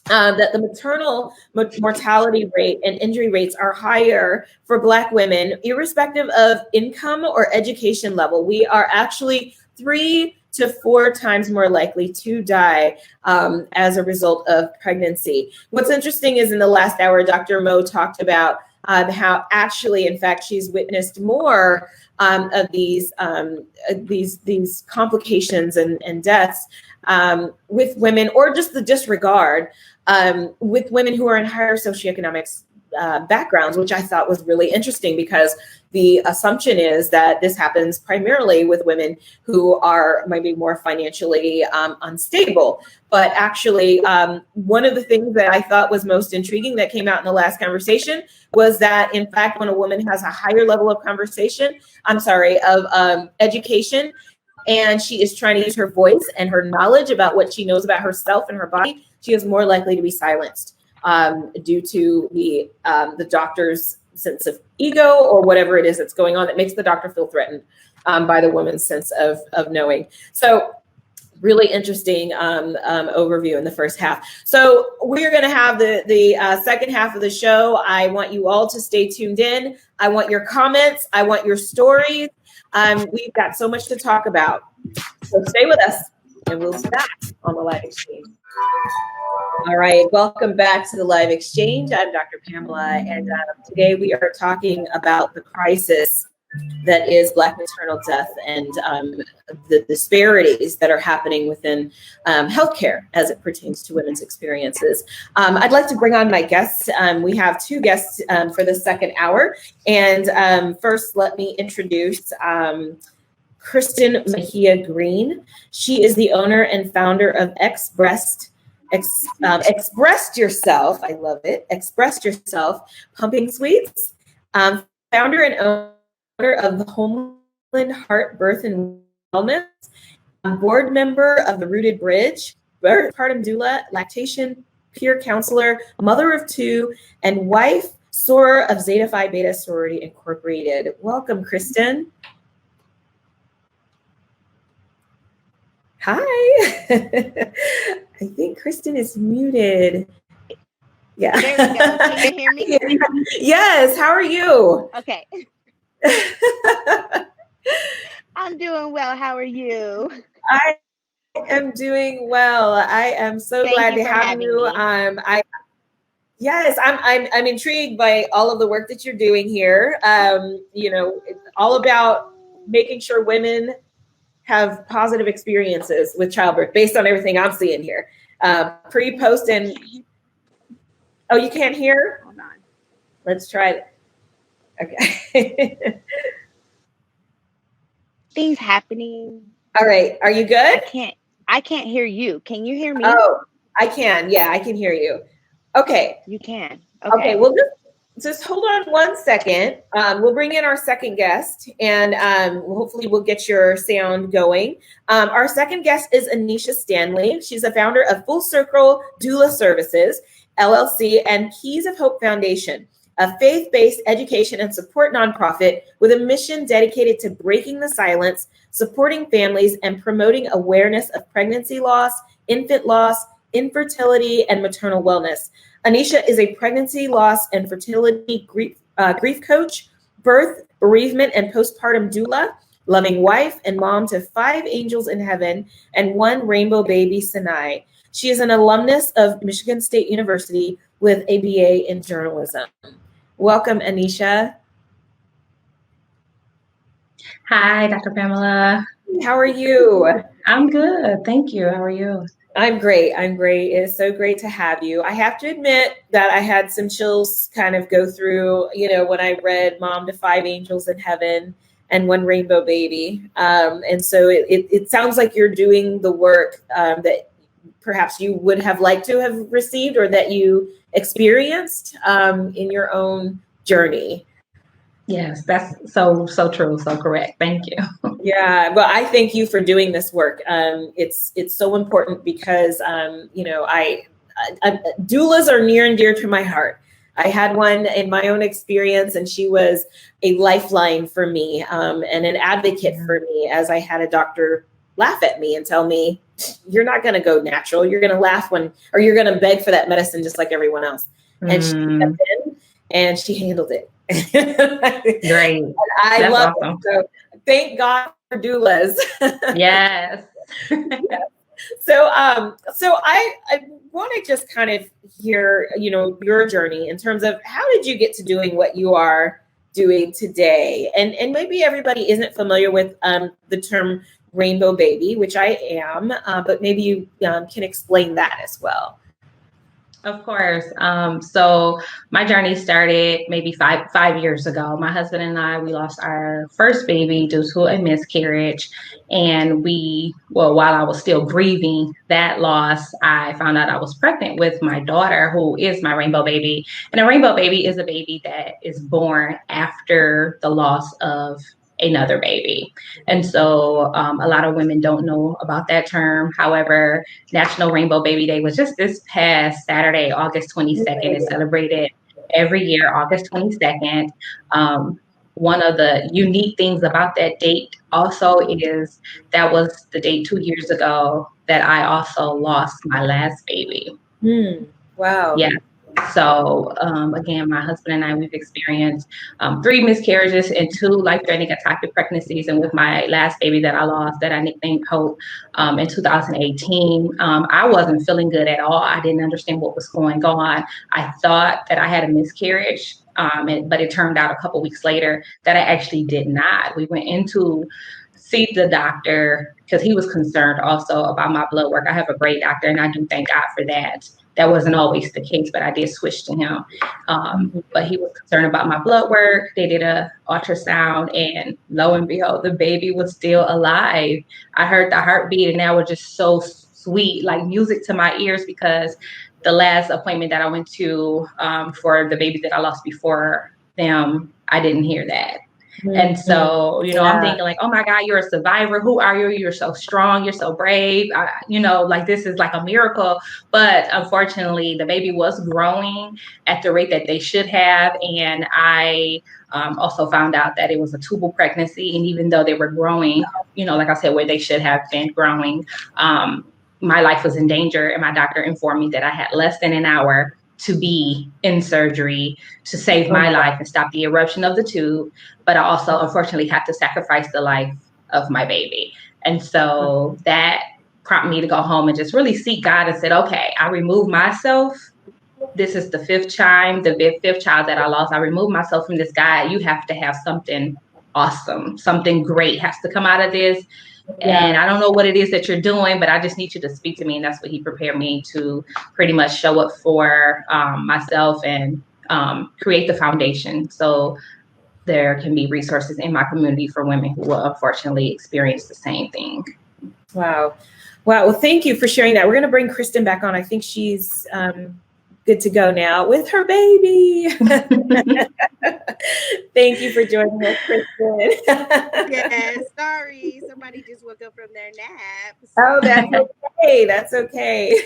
that the maternal mortality rate and injury rates are higher for Black women, irrespective of income or education level. We are actually 3 to 4 times more likely to die as a result of pregnancy. What's interesting is in the last hour, Dr. Mo talked about how actually, in fact, she's witnessed more of these complications and deaths with women, or just the disregard with women who are in higher socioeconomic backgrounds, which I thought was really interesting because the assumption is that this happens primarily with women who are maybe more financially unstable. But actually, one of the things that I thought was most intriguing that came out in the last conversation was that, in fact, when a woman has a higher level of education, and she is trying to use her voice and her knowledge about what she knows about herself and her body, she is more likely to be silenced due to the doctor's sense of ego or whatever it is that's going on that makes the doctor feel threatened by the woman's sense of knowing. So really interesting overview in the first half. So we're going to have the second half of the show. I want you all to stay tuned in. I want your comments. I want your stories. We've got so much to talk about. So stay with us and we'll be back on the Live Exchange. All right, welcome back to the Live Exchange. I'm Dr. Pamela, and today we are talking about the crisis that is Black maternal death and the disparities that are happening within healthcare as it pertains to women's experiences. I'd like to bring on my guests. We have two guests for the second hour. And first, let me introduce Kristin Mejia Greene. She is the owner and founder of Expressed Yourself. I love it. Expressed Yourself Pumping Suites. Founder and owner of the Homeland Heart Birth and Wellness. Board member of the Rooted Bridge. Postpartum doula, lactation peer counselor, mother of two, and wife, soror of Zeta Phi Beta Sorority Incorporated. Welcome, Kristin. Hi. I think Kristin is muted. Yeah. There we go. Can you hear me? Yes. How are you? Okay. I'm doing well. How are you? I am doing well. I am so glad to have you. Yes, I'm intrigued by all of the work that you're doing here. It's all about making sure women have positive experiences with childbirth based on everything I'm seeing here. Pre, post, and oh, you can't hear? Hold on. Let's try it. Okay. Things happening. All right. Are you good? I can't hear you. Can you hear me? Oh, I can. Yeah, I can hear you. Okay. You can. Okay. Well, just hold on one second. We'll bring in our second guest, and hopefully we'll get your sound going. Our second guest is Anesha Stanley. She's the founder of Full Circle Doula Services, LLC, and Keys of Hope Foundation, a faith-based education and support nonprofit with a mission dedicated to breaking the silence, supporting families, and promoting awareness of pregnancy loss, infant loss, infertility, and maternal wellness. Anesha is a pregnancy, loss, and fertility grief coach, birth, bereavement, and postpartum doula, loving wife and mom to 5 angels in heaven and 1 rainbow baby, Sinai. She is an alumnus of Michigan State University with a BA in journalism. Welcome, Anesha. Hi, Dr. Pamela. How are you? I'm good. Thank you. How are you? I'm great. It is so great to have you. I have to admit that I had some chills kind of go through, when I read Mom to 5 Angels in Heaven and 1 Rainbow Baby. And so it sounds like you're doing the work that perhaps you would have liked to have received or that you experienced in your own journey. Yes, that's so true, so correct. Thank you. Yeah, well, I thank you for doing this work. It's so important because doulas are near and dear to my heart. I had one in my own experience, and she was a lifeline for me and an advocate for me as I had a doctor laugh at me and tell me, "You're not going to go natural. You're going to laugh or you're going to beg for that medicine just like everyone else." And she stepped in and she handled it. Great. I love awesome. it. So thank God for doulas. Yes. So I want to just kind of hear, your journey in terms of how did you get to doing what you are doing today? And maybe everybody isn't familiar with the term rainbow baby, which I am, but maybe you can explain that as well. Of course. So my journey started maybe five years ago. My husband and I, we lost our first baby due to a miscarriage. And while I was still grieving that loss, I found out I was pregnant with my daughter, who is my rainbow baby. And a rainbow baby is a baby that is born after the loss of another baby. And so a lot of women don't know about that term. However, National Rainbow Baby Day was just this past Saturday, August 22nd. It's celebrated every year, August 22nd. One of the unique things about that date also is that was the date 2 years ago that I also lost my last baby. Wow. Yeah. So again, my husband and I, we've experienced 3 miscarriages and 2 life-threatening ectopic pregnancies. And with my last baby that I lost, that I nicknamed Hope, in 2018, I wasn't feeling good at all. I didn't understand what was going on. I thought that I had a miscarriage, but it turned out a couple weeks later that I actually did not. We went in to see the doctor because he was concerned also about my blood work. I have a great doctor, and I do thank God for that. That wasn't always the case, but I did switch to him. But he was concerned about my blood work. They did an ultrasound, and lo and behold, the baby was still alive. I heard the heartbeat, and that was just so sweet, like music to my ears, because the last appointment that I went to for the baby that I lost before them, I didn't hear that. And so, I'm thinking like, oh my God, you're a survivor. Who are you? You're so strong. You're so brave. Like this is like a miracle. But unfortunately, the baby was growing at the rate that they should have. And I also found out that it was a tubal pregnancy. And even though they were growing, like I said, where they should have been growing, my life was in danger. And my doctor informed me that I had less than an hour to be in surgery to save my life and stop the eruption of the tube. But I also, unfortunately, had to sacrifice the life of my baby. And so that prompted me to go home and just really seek God and said, okay, I removed myself. This is the 5th child that I lost. I removed myself from this guy. You have to have something awesome. Something great has to come out of this. And I don't know what it is that you're doing, but I just need you to speak to me. And that's what he prepared me to pretty much show up for myself and create the foundation. So there can be resources in my community for women who will unfortunately experience the same thing. Wow. Well, thank you for sharing that. We're going to bring Kristin back on. I think she's good to go now with her baby. Thank you for joining us, Kristin. Yes, sorry. Somebody just woke up from their nap. Oh, that's okay. That's okay.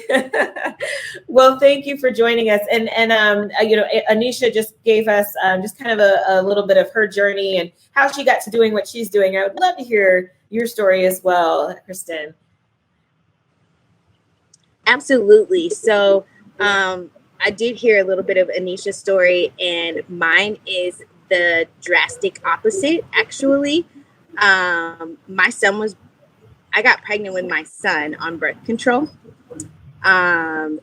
Well, thank you for joining us. And Anesha just gave us just kind of a little bit of her journey and how she got to doing what she's doing. I would love to hear your story as well, Kristin. Absolutely. So I did hear a little bit of Anesha's story, and mine is the drastic opposite, actually. I got pregnant with my son on birth control. And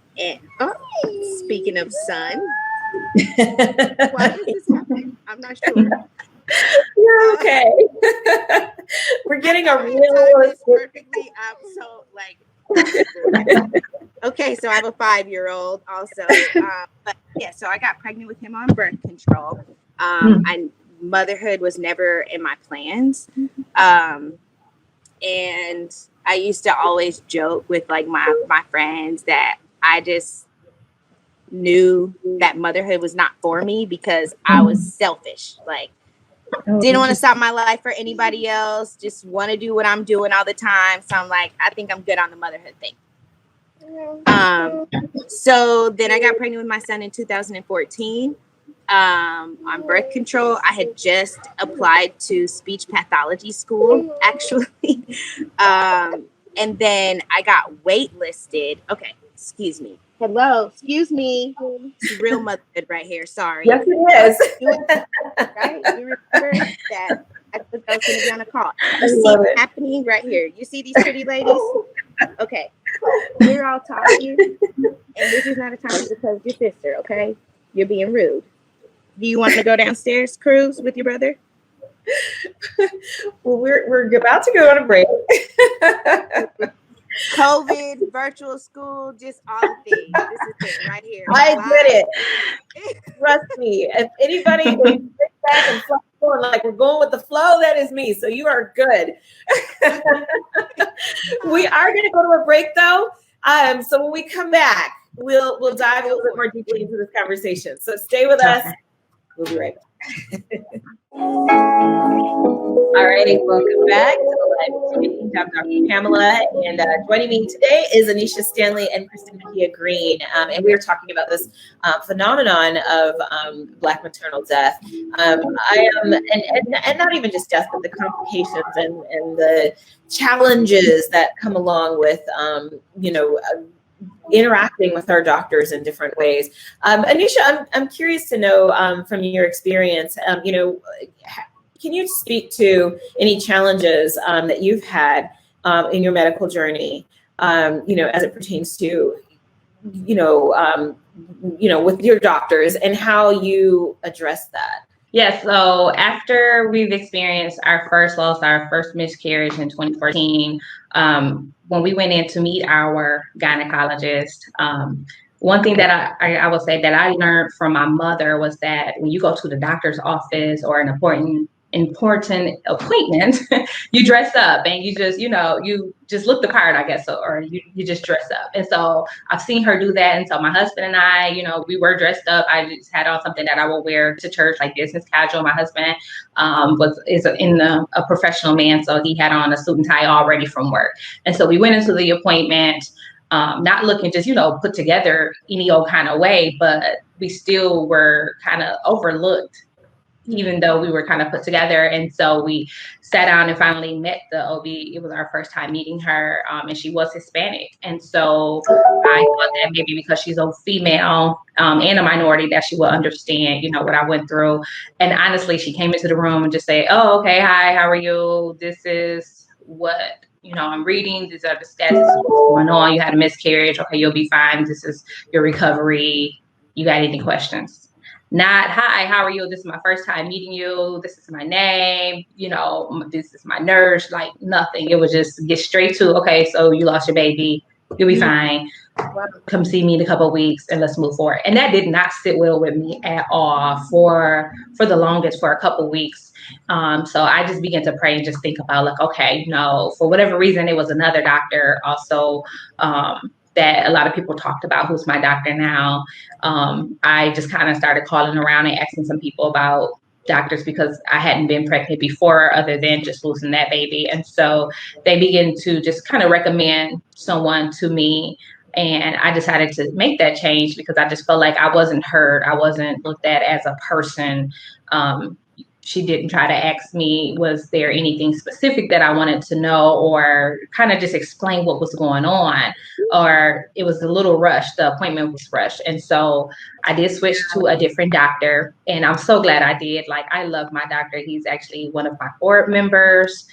speaking of son, why is this happening? I'm not sure. You're okay. We're getting a real perfectly up. So okay, so I have a 5-year-old also. But yeah, so I got pregnant with him on birth control. And motherhood was never in my plans. And I used to always joke with my friends that I just knew that motherhood was not for me because I was selfish. Didn't want to stop my life for anybody else. Just want to do what I'm doing all the time. So I'm like, I think I'm good on the motherhood thing. So then I got pregnant with my son in 2014 on birth control. I had just applied to speech pathology school, actually. And then I got waitlisted. Okay, excuse me. Hello, excuse me. It's real motherhood right here. Sorry. Yes, it is. Right? You remember that I was going to be on a call. You see what's happening right here. You see these pretty ladies? Okay. We're all talking, and this is not a time to discuss your sister, okay? You're being rude. Do you want to go downstairs, Cruz, with your brother? Well, we're about to go on a break. COVID, virtual school, just all the things. This is it right here. I get it. Trust me. If anybody is back and flexible and like we're going with the flow, that is me. So you are good. We are going to go to a break though. So when we come back, we'll dive a little bit more deeply into this conversation. So stay with us. We'll be right back. All right, welcome back to the Live Exchange. I'm Dr. Pamela, and joining me today is Anesha Stanley and Kristin Mejia Greene, and we are talking about this phenomenon of Black maternal death. I am, and not even just death, but the complications and the challenges that come along with, interacting with our doctors in different ways. Anesha, I'm curious to know from your experience, can you speak to any challenges that you've had in your medical journey, as it pertains to, with your doctors and how you address that? Yes. So after we've experienced our first loss, our first miscarriage in 2014, when we went in to meet our gynecologist, one thing that I will say that I learned from my mother was that when you go to the doctor's office or an important appointment, you dress up and you just look the part, I guess, or you just dress up. And so I've seen her do that. And so my husband and I, we were dressed up. I just had on something that I will wear to church, like business casual. My husband is a professional man, so he had on a suit and tie already from work. And so we went into the appointment, not looking just, put together any old kind of way, but we still were kind of overlooked, even though we were kind of put together. And so we sat down and finally met the OB. It was our first time meeting her, and she was Hispanic. And so I thought that maybe because she's a female and a minority that she will understand, what I went through. And honestly, she came into the room and just say, "Oh, okay, hi, how are you? This is what, I'm reading. These are the stats. This is what's going on. You had a miscarriage. Okay, you'll be fine. This is your recovery. You got any questions?" Not, "Hi, how are you? This is my first time meeting you. This is my name. This is my nurse." Like nothing. It was just get straight to, "Okay, so you lost your baby. You'll be fine. Come see me in a couple of weeks and let's move forward." And that did not sit well with me at all for the longest, for a couple of weeks. So I just began to pray and just think about like, okay, for whatever reason, it was another doctor also, that a lot of people talked about, who's my doctor now. I just kind of started calling around and asking some people about doctors because I hadn't been pregnant before other than just losing that baby. And so they began to just kind of recommend someone to me. And I decided to make that change because I just felt like I wasn't heard. I wasn't looked at as a person. She didn't try to ask me, was there anything specific that I wanted to know, or kind of just explain what was going on, or it was a little rushed. The appointment was rushed. And so I did switch to a different doctor, and I'm so glad I did. Like, I love my doctor. He's actually one of my board members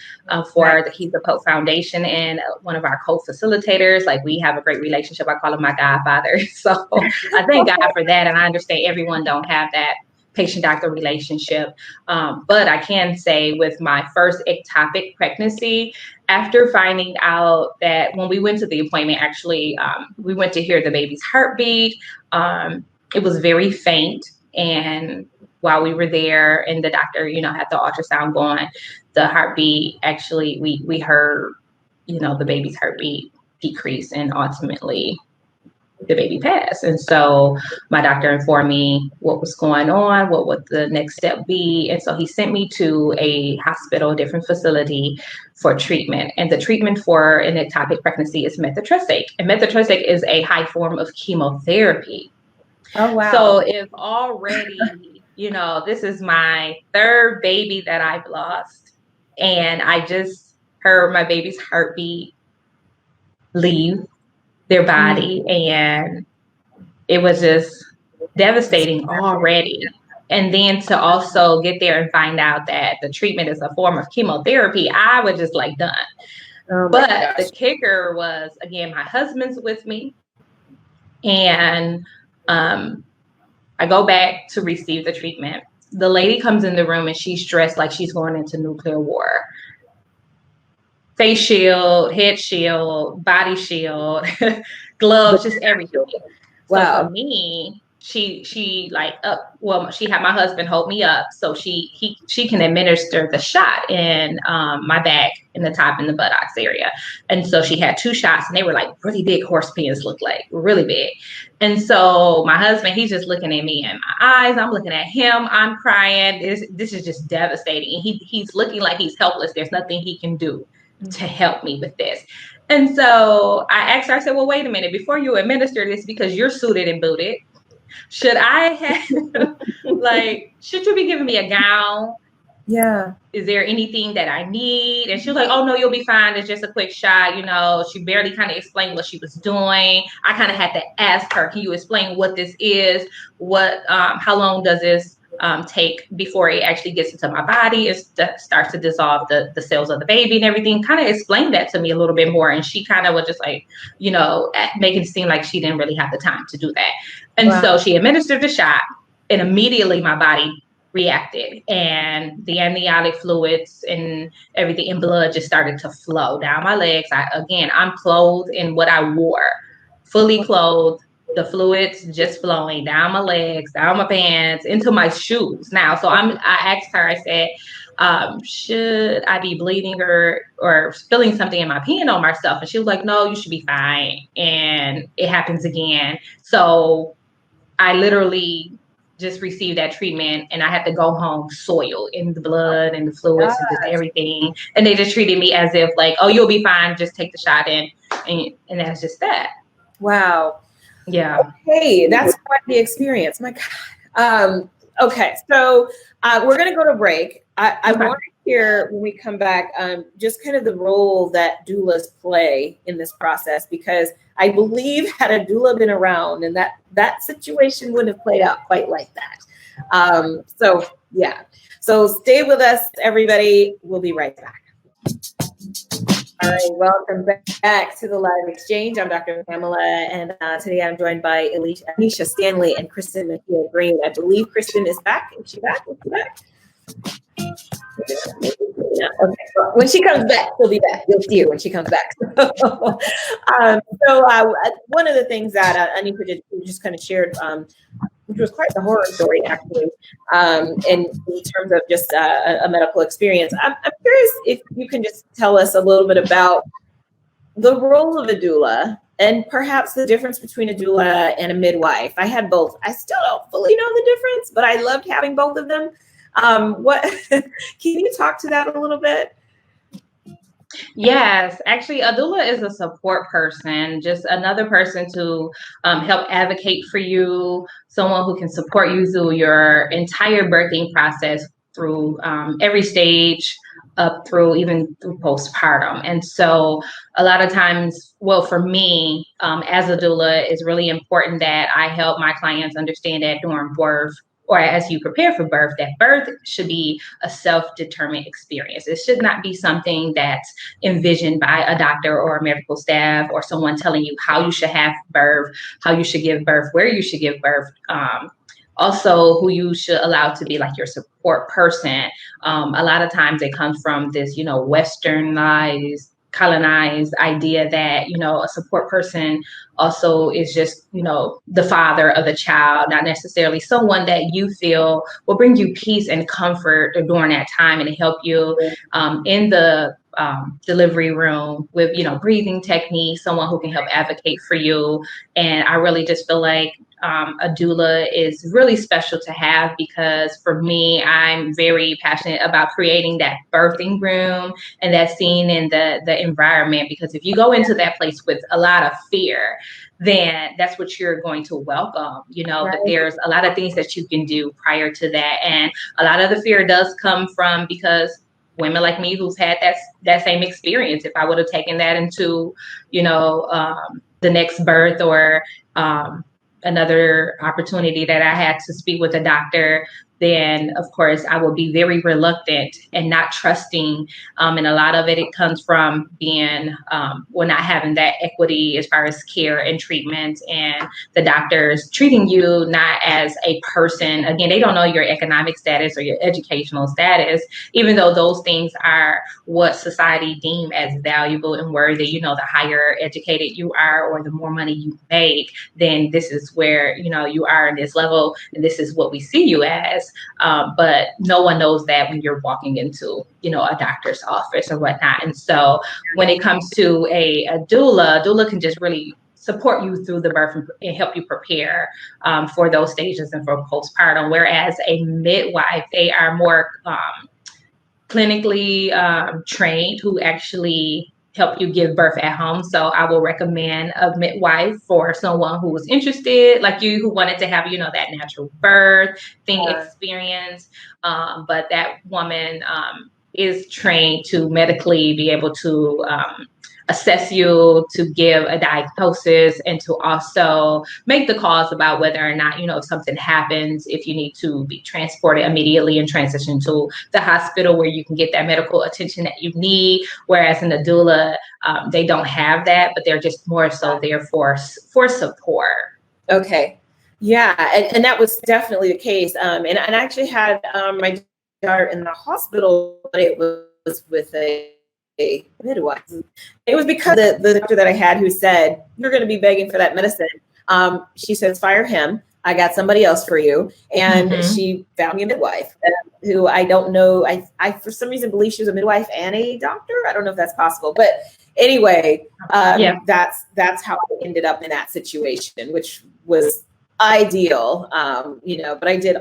he's the Pope Foundation and one of our co-facilitators. Like, we have a great relationship. I call him my godfather. So I thank God for that. And I understand everyone don't have that patient-doctor relationship. But I can say with my first ectopic pregnancy, after finding out that when we went to the appointment, actually, we went to hear the baby's heartbeat. It was very faint. And while we were there and the doctor, had the ultrasound going, the heartbeat, actually, we heard, the baby's heartbeat decrease, and ultimately the baby passed. And so my doctor informed me what was going on, what would the next step be. And so he sent me to a hospital, a different facility for treatment. And the treatment for an ectopic pregnancy is methotrexate. And methotrexate is a high form of chemotherapy. Oh, wow. So if already, this is my third baby that I've lost, and I just heard my baby's heartbeat leave their body, and it was just devastating already. And then to also get there and find out that the treatment is a form of chemotherapy, I was just like done. But the kicker was, again, my husband's with me, and I go back to receive the treatment. The lady comes in the room and she's dressed like she's going into nuclear war. face shield, head shield, body shield, gloves, just everything. Wow. So for me, she like she had my husband hold me up so she can administer the shot in my back, in the top, in the buttocks area. And so she had 2 shots, and they were like really big horse pins, look like really big. And so my husband, he's just looking at me in my eyes. I'm looking at him. I'm crying. This is just devastating. He's looking like he's helpless. There's nothing he can do to help me with this. And so I asked her, I said, well, wait a minute, before you administer this, because you're suited and booted, should I have, should you be giving me a gown? Yeah. Is there anything that I need? And she was like, oh, no, you'll be fine. It's just a quick shot. She barely kind of explained what she was doing. I kind of had to ask her, can you explain what this is? How long does this take before it actually gets into my body? It starts to dissolve the cells of the baby and everything. Kind of explained that to me a little bit more. And she kind of was just like, making it seem like she didn't really have the time to do that. And so she administered the shot, and immediately my body reacted, and the amniotic fluids and everything and blood just started to flow down my legs. I'm clothed in what I wore, fully clothed, the fluids just flowing down my legs, down my pants, into my shoes now. So I asked her, I said, should I be bleeding or spilling something in my pee on myself? And she was like, no, you should be fine. And it happens again. So I literally just received that treatment, and I had to go home soiled in the blood and the fluids and just everything. And they just treated me as if like, oh, you'll be fine. Just take the shot in. And that's just that. Wow. Yeah. Okay. That's quite the experience. My God. Okay. So we're going to go to break. I want to hear when we come back, just kind of the role that doulas play in this process, because I believe had a doula been around, and that situation wouldn't have played out quite like that. So stay with us, everybody. We'll be right back. All right, welcome back to the Live Exchange. I'm Dr. Pamela, and today I'm joined by Anesha Stanley and Kristin Mejia Greene. I believe Kristin is back. Is she back? Yeah, okay. Well, when she comes back, she'll be back. You'll see her when she comes back. One of the things that Anesha just kind of shared, which was quite the horror story, actually, in terms of just a medical experience. I'm curious if you can just tell us a little bit about the role of a doula and perhaps the difference between a doula and a midwife. I had both. I still don't fully know the difference, but I loved having both of them. Can you talk to that a little bit? Yes, actually, a doula is a support person, just another person to help advocate for you, someone who can support you through your entire birthing process, through every stage, up through even through postpartum. And so a lot of times, well, for me, as a doula, it's really important that I help my clients understand that during birth, or as you prepare for birth, that birth should be a self-determined experience. It should not be something that's envisioned by a doctor or a medical staff or someone telling you how you should have birth, how you should give birth, where you should give birth. Also, who you should allow to be like your support person. A lot of times it comes from this, westernized, colonized idea that, a support person also is just, the father of the child, not necessarily someone that you feel will bring you peace and comfort during that time and help you in the delivery room with, breathing techniques, someone who can help advocate for you. And I really just feel like a doula is really special to have, because for me, I'm very passionate about creating that birthing room and that scene in the environment, because if you go into that place with a lot of fear, then that's what you're going to welcome, Right. But there's a lot of things that you can do prior to that. And a lot of the fear does come from because women like me who's had that same experience, if I would have taken that into, the next birth or another opportunity that I had to speak with a doctor, then of course I will be very reluctant and not trusting. And a lot of it comes from being, not having that equity as far as care and treatment, and the doctors treating you not as a person. Again, they don't know your economic status or your educational status, even though those things are what society deem as valuable and worthy. You know, the higher educated you are or the more money you make, then this is where, you are in this level and this is what we see you as. But no one knows that when you're walking into, a doctor's office or whatnot. And so when it comes to a doula can just really support you through the birth and help you prepare for those stages and for postpartum. Whereas a midwife, they are more clinically trained, who actually help you give birth at home. So I will recommend a midwife for someone who was interested, like you, who wanted to have, that natural birth experience. But that woman is trained to medically be able to assess you, to give a diagnosis, and to also make the calls about whether or not, if something happens, if you need to be transported immediately and transition to the hospital where you can get that medical attention that you need. Whereas in the doula, they don't have that, but they're just more so there for support. Okay. Yeah. And that was definitely the case. And I actually had my daughter in the hospital, but it was with a midwife. It was because the doctor that I had who said, "You're going to be begging for that medicine." She says, "Fire him. I got somebody else for you." And she found me a midwife who I don't know. I for some reason believe she was a midwife and a doctor. I don't know if that's possible, but anyway, that's how I ended up in that situation, which was ideal. But I did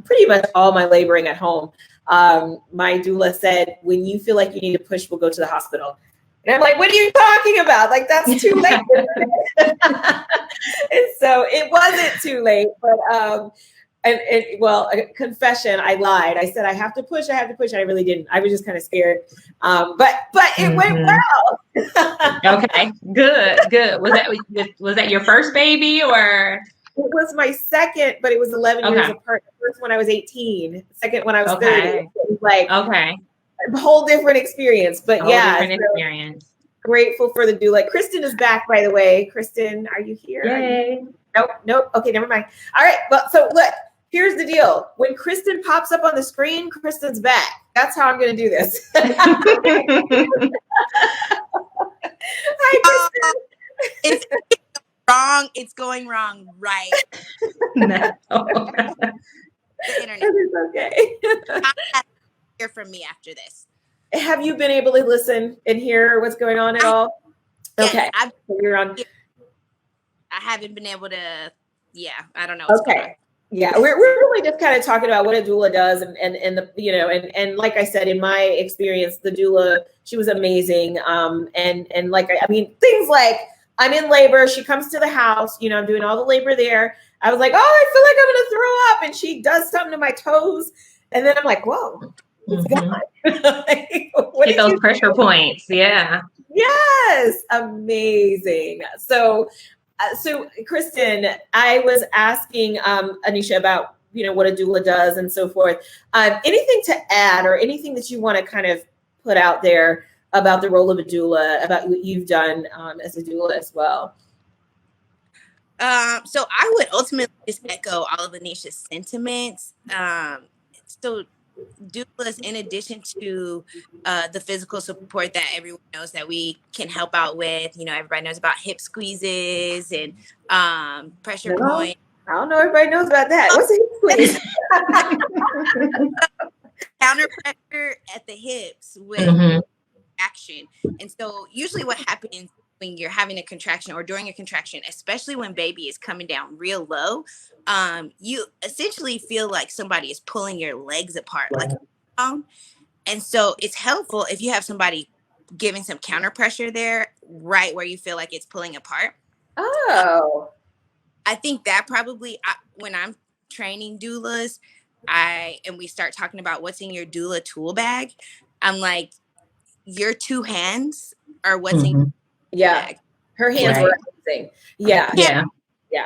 pretty much all my laboring at home. My doula said, "When you feel like you need to push, we'll go to the hospital." And I'm like, "What are you talking about? Like, that's too late." And so it wasn't too late, but, a confession, I lied. I said, I have to push. I really didn't. I was just kind of scared. But it went well. Okay, good. Was that your first baby, or? It was my second, but it was 11 years apart. The first one I was 18. The second one I was 30. It was like a whole different experience. But experience. Grateful for the doula. Kristin is back, by the way. Kristin, are you here? Yay. Nope. Okay, never mind. All right. Well, so look, here's the deal. When Kristin pops up on the screen, Kristin's back. That's how I'm going to do this. Hi, Kristin. It's wrong. It's going wrong, right? No. The internet. That is okay. Hear from me after this. Have you been able to listen and hear what's going on at all? Yes, okay. So you're on. I haven't been able to. Yeah, I don't know. Okay. Yeah, we're really just kind of talking about what a doula does, and the and like I said, in my experience, the doula, she was amazing. And like I mean things like, I'm in labor. She comes to the house. I'm doing all the labor there. I was like, "Oh, I feel like I'm going to throw up," and she does something to my toes, and then I'm like, "Whoa, it's gone." Get those pressure points. Yeah. Yes, amazing. So Kristin, I was asking Anesha about what a doula does and so forth. Anything to add, or anything that you want to kind of put out there about the role of a doula, about what you've done as a doula as well? So I would ultimately just echo all of Anesha's sentiments. So doulas, in addition to the physical support that everyone knows that we can help out with, everybody knows about hip squeezes and pressure points. I don't know everybody knows about that. What's a hip squeeze? Counter pressure at the hips with action. And so usually what happens when you're having a contraction or during a contraction, especially when baby is coming down real low, you essentially feel like somebody is pulling your legs apart. And so it's helpful if you have somebody giving some counter pressure there, right where you feel like it's pulling apart. Oh. I think that probably, when I'm training doulas, and we start talking about what's in your doula tool bag, I'm like, your two hands are what's in your bag. Her hands were amazing. Yeah.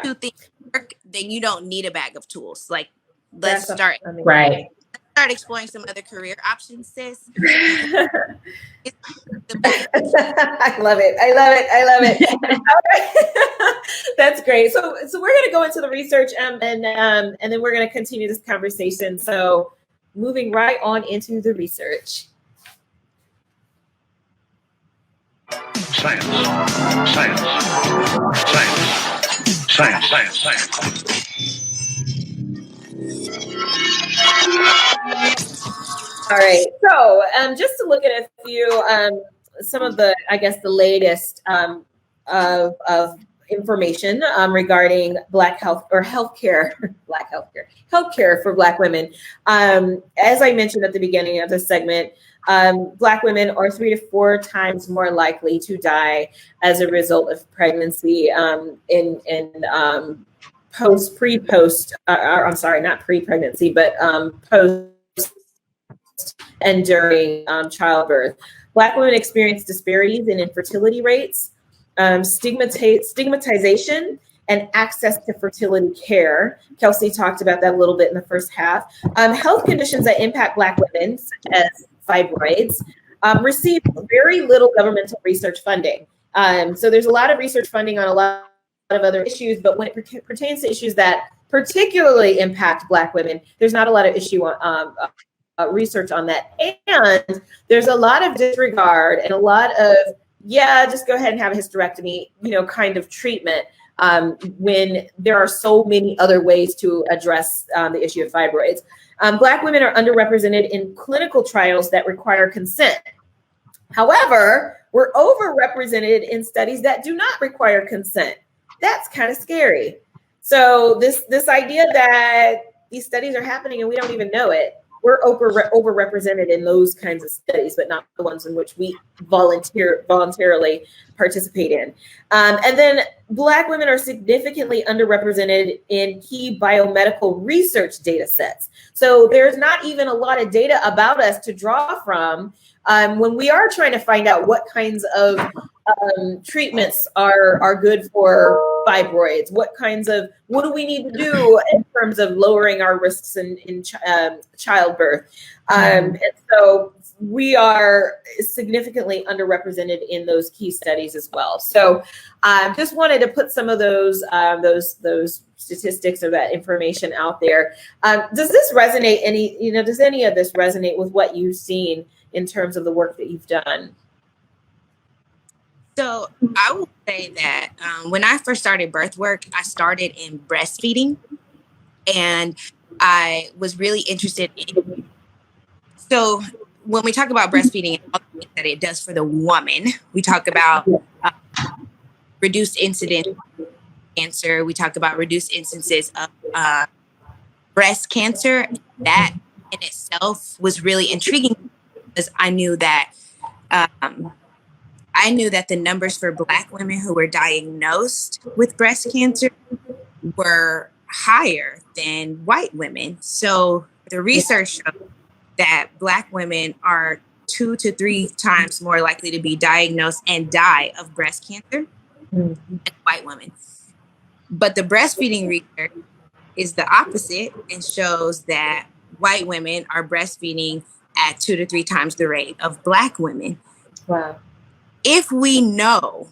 Two things work, then you don't need a bag of tools. Like, let's start Right. exploring some other career options, sis. I love it. I love it. I love it. All right. That's great. So we're going to go into the research and then we're going to continue this conversation. So moving right on into the research. Science. Science. Science. Science. Science. Science. All right. So just to look at a few, some of the, I guess, the latest of information regarding Black health or healthcare, Black healthcare for Black women. As I mentioned at the beginning of this segment, Black women are 3 to 4 times more likely to die as a result of pregnancy in post, I'm sorry, not pre-pregnancy, but post and during childbirth. Black women experience disparities in infertility rates, stigmatization, and access to fertility care. Kelsey talked about that a little bit in the first half. Health conditions that impact Black women, such as fibroids, receive very little governmental research funding. So there's a lot of research funding on a lot of other issues, but when it pertains to issues that particularly impact Black women, there's not a lot of research on that. And there's a lot of disregard and a lot of, just go ahead and have a hysterectomy, kind of treatment when there are so many other ways to address the issue of fibroids. Black women are underrepresented in clinical trials that require consent. However, we're overrepresented in studies that do not require consent. That's kind of scary. So this idea that these studies are happening and we don't even know it, we're overrepresented in those kinds of studies, but not the ones in which we voluntarily participate in. And then Black women are significantly underrepresented in key biomedical research data sets. So there's not even a lot of data about us to draw from when we are trying to find out what kinds of treatments are good for fibroids, what do we need to do in terms of lowering our risks in childbirth. And so we are significantly underrepresented in those key studies as well. So just wanted to put some of those statistics or that information out there. Does this resonate does any of this resonate with what you've seen in terms of the work that you've done? So I will say that when I first started birth work, I started in breastfeeding, and I was really interested in. So when we talk about breastfeeding and all the things that it does for the woman, we talk about reduced incidence of cancer. We talk about reduced instances of breast cancer. That in itself was really intriguing because I knew that. The numbers for Black women who were diagnosed with breast cancer were higher than white women. So the research showed that Black women are 2 to 3 times more likely to be diagnosed and die of breast cancer than white women. But the breastfeeding research is the opposite and shows that white women are breastfeeding at 2 to 3 times the rate of Black women. Wow. If we know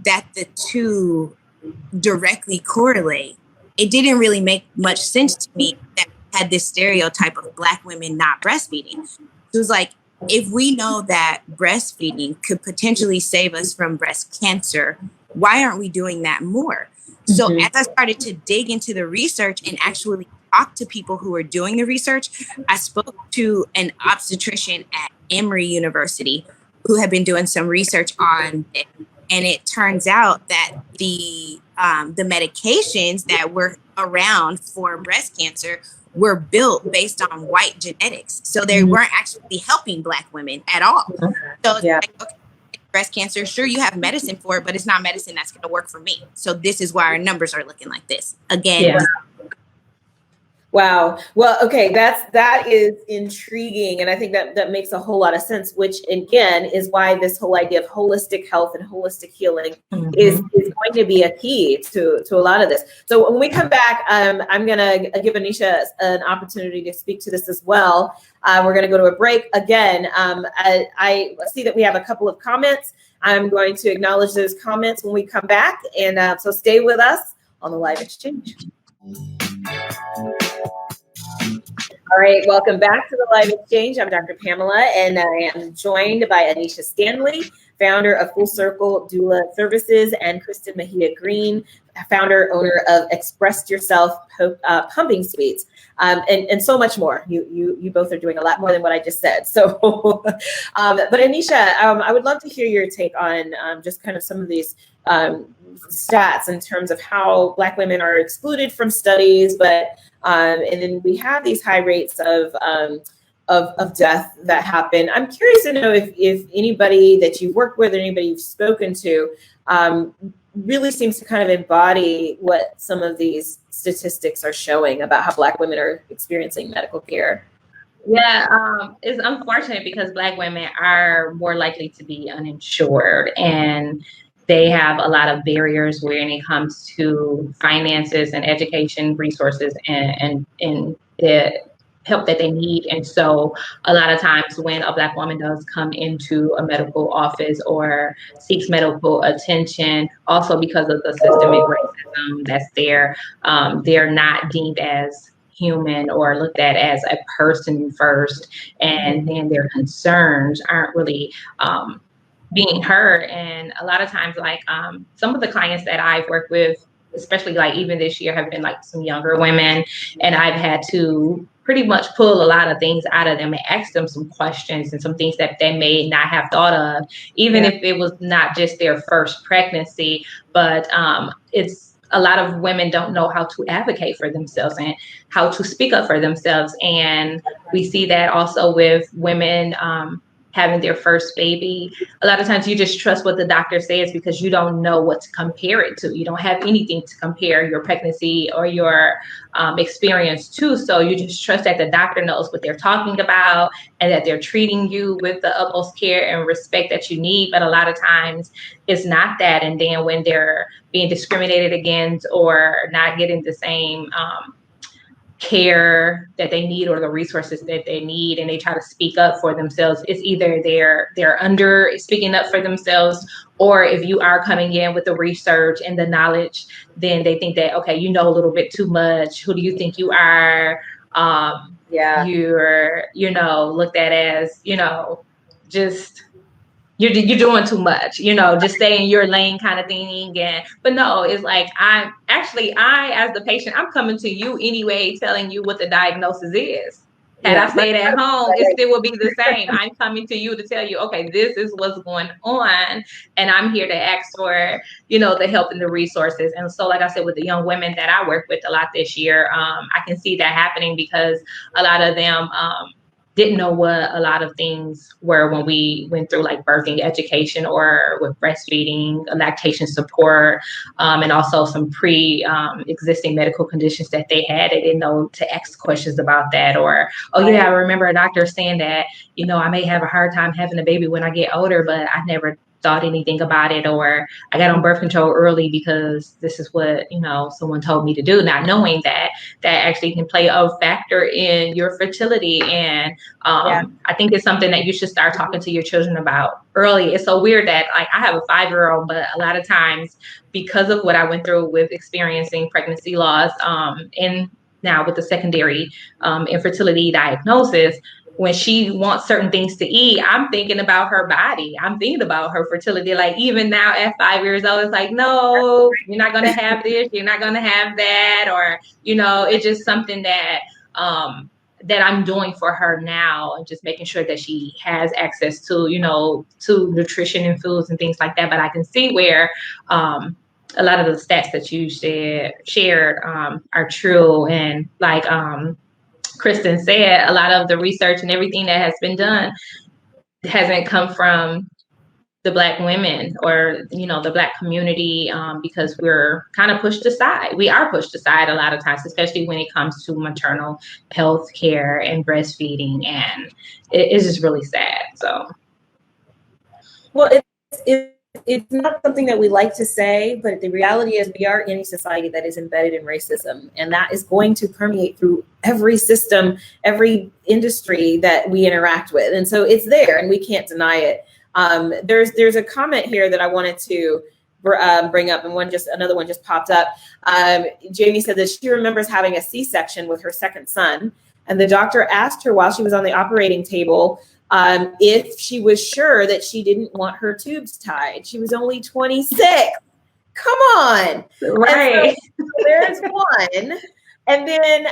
that the two directly correlate, it didn't really make much sense to me that we had this stereotype of Black women not breastfeeding. It was like, if we know that breastfeeding could potentially save us from breast cancer, why aren't we doing that more? So as I started to dig into the research and actually talk to people who are doing the research, I spoke to an obstetrician at Emory University who had been doing some research on it. And it turns out that the medications that were around for breast cancer were built based on white genetics. So they weren't actually helping Black women at all. So it's like, okay, breast cancer, sure, you have medicine for it, but it's not medicine that's going to work for me. So this is why our numbers are looking like this. Again. Yeah. Wow. Well, okay, that is intriguing, and I think that makes a whole lot of sense. Which again is why this whole idea of holistic health and holistic healing is going to be a key to a lot of this. So when we come back, I'm going to give Anesha an opportunity to speak to this as well. We're going to go to a break again. I see that we have a couple of comments. I'm going to acknowledge those comments when we come back, and so stay with us on the Live Exchange. All right, welcome back to the Live Exchange. I'm Dr. Pamela, and I am joined by Anesha Stanley, founder of Full Circle Doula Services, and Kristin Mejia Greene, founder, owner of Express Yourself Pumping Suites, and so much more. You both are doing a lot more than what I just said. So, but Anesha, I would love to hear your take on just kind of some of these stats in terms of how Black women are excluded from studies, but and then we have these high rates of death that happen. I'm curious to know if anybody that you've worked with or anybody you've spoken to really seems to kind of embody what some of these statistics are showing about how Black women are experiencing medical care. Yeah, it's unfortunate because Black women are more likely to be uninsured, and they have a lot of barriers when it comes to finances and education resources and the help that they need. And so a lot of times when a Black woman does come into a medical office or seeks medical attention, also because of the systemic racism that's there, they're not deemed as human or looked at as a person first, and then their concerns aren't really being heard. And a lot of times, like some of the clients that I've worked with, especially like even this year, have been like some younger women, and I've had to pretty much pull a lot of things out of them and ask them some questions and some things that they may not have thought of, even if it was not just their first pregnancy. But it's a lot of women don't know how to advocate for themselves and how to speak up for themselves. And we see that also with women having their first baby. A lot of times you just trust what the doctor says because you don't know what to compare it to. You don't have anything to compare your pregnancy or your experience to. So you just trust that the doctor knows what they're talking about and that they're treating you with the utmost care and respect that you need. But a lot of times it's not that. And then when they're being discriminated against or not getting the same care that they need or the resources that they need, and they try to speak up for themselves, it's either they're under speaking up for themselves, or if you are coming in with the research and the knowledge, then they think that, okay, you know a little bit too much. Who do you think you are? You're, looked at as, just you're doing too much, just stay in your lane kind of thing. But no, it's like I as the patient, I'm coming to you anyway, telling you what the diagnosis is. Had I stayed at home, it still would be the same. I'm coming to you to tell you, okay, this is what's going on, and I'm here to ask for, the help and the resources. And so, like I said, with the young women that I work with a lot this year, I can see that happening because a lot of them didn't know what a lot of things were when we went through like birthing education or with breastfeeding, lactation support, and also some existing medical conditions that they had. They didn't know to ask questions about that, or, I remember a doctor saying that, I may have a hard time having a baby when I get older, but I never thought anything about it, or I got on birth control early because this is what, someone told me to do, not knowing that actually can play a factor in your fertility. And I think it's something that you should start talking to your children about early. It's so weird that like I have a 5-year-old, but a lot of times because of what I went through with experiencing pregnancy loss and now with the secondary infertility diagnosis, when she wants certain things to eat, I'm thinking about her body. I'm thinking about her fertility. Like even now at 5 years old, it's like, no, you're not going to have this. You're not going to have that. Or, it's just something that that I'm doing for her now, and just making sure that she has access to, to nutrition and foods and things like that. But I can see where a lot of the stats that you shared are true. And like, Kristin said, a lot of the research and everything that has been done hasn't come from the Black women or, the Black community, because we're kind of pushed aside. We are pushed aside a lot of times, especially when it comes to maternal health care and breastfeeding. And it's just really sad. So. Well, it's not something that we like to say, but the reality is we are in a society that is embedded in racism, and that is going to permeate through every system, every industry that we interact with. And so it's there and we can't deny it. There's a comment here that I wanted to bring up, and another one just popped up. Jamie said that she remembers having a C-section with her second son, and the doctor asked her while she was on the operating table if she was sure that she didn't want her tubes tied. She was only 26. Come on. Right. So there's one. And then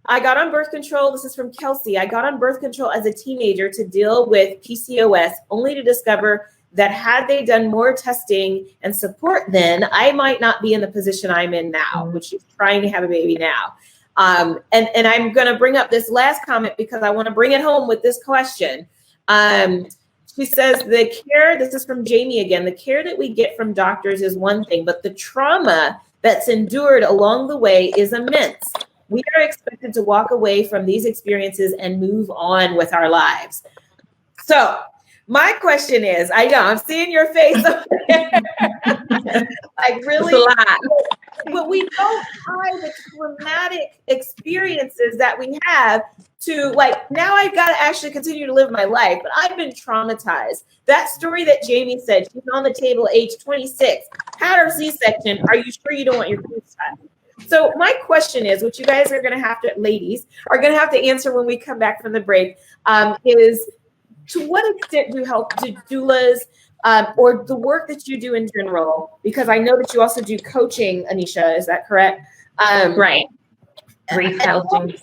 I got on birth control. This is from Kelsey. I got on birth control as a teenager to deal with PCOS, only to discover that had they done more testing and support then, I might not be in the position I'm in now, which is trying to have a baby now. And I'm going to bring up this last comment because I want to bring it home with this question. She says the care, this is from Jamie again, the care that we get from doctors is one thing, but the trauma that's endured along the way is immense. We are expected to walk away from these experiences and move on with our lives. So my question is, I know I'm seeing your face over there. I really, it's a lot. But we don't tie the traumatic experiences that we have to, like, now I got to actually continue to live my life, but I've been traumatized. That story that Jamie said, she's on the table, age 26, had her C-section. Are you sure you don't want your tubes tied? So my question is, what you guys are going to have to, ladies, are going to have to answer when we come back from the break, is to what extent do doulas or the work that you do in general, because I know that you also do coaching, Anesha, is that correct? Right. Grief coaching.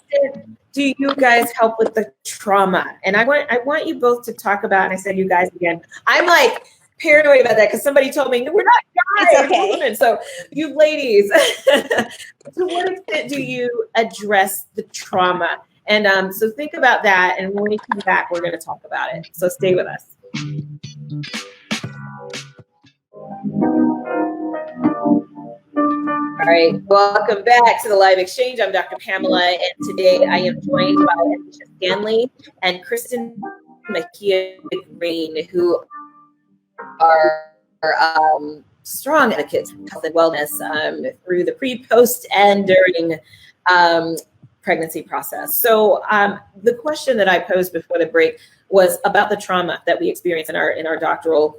Do you guys help with the trauma? And I want you both to talk about, and I said you guys again, I'm like paranoid about that because somebody told me we're not guys, it's okay. Women. So you ladies, to what extent do you address the trauma? And so think about that, and when we come back, we're going to talk about it. So stay with us. All right, welcome back to the Live Exchange. I'm Dr. Pamela, and today I am joined by Anesha Stanley and Kristin Mejia Greene, who are strong advocates for health and wellness through the pre, post, and during pregnancy process. So the question that I posed before the break was about the trauma that we experience in our doctoral,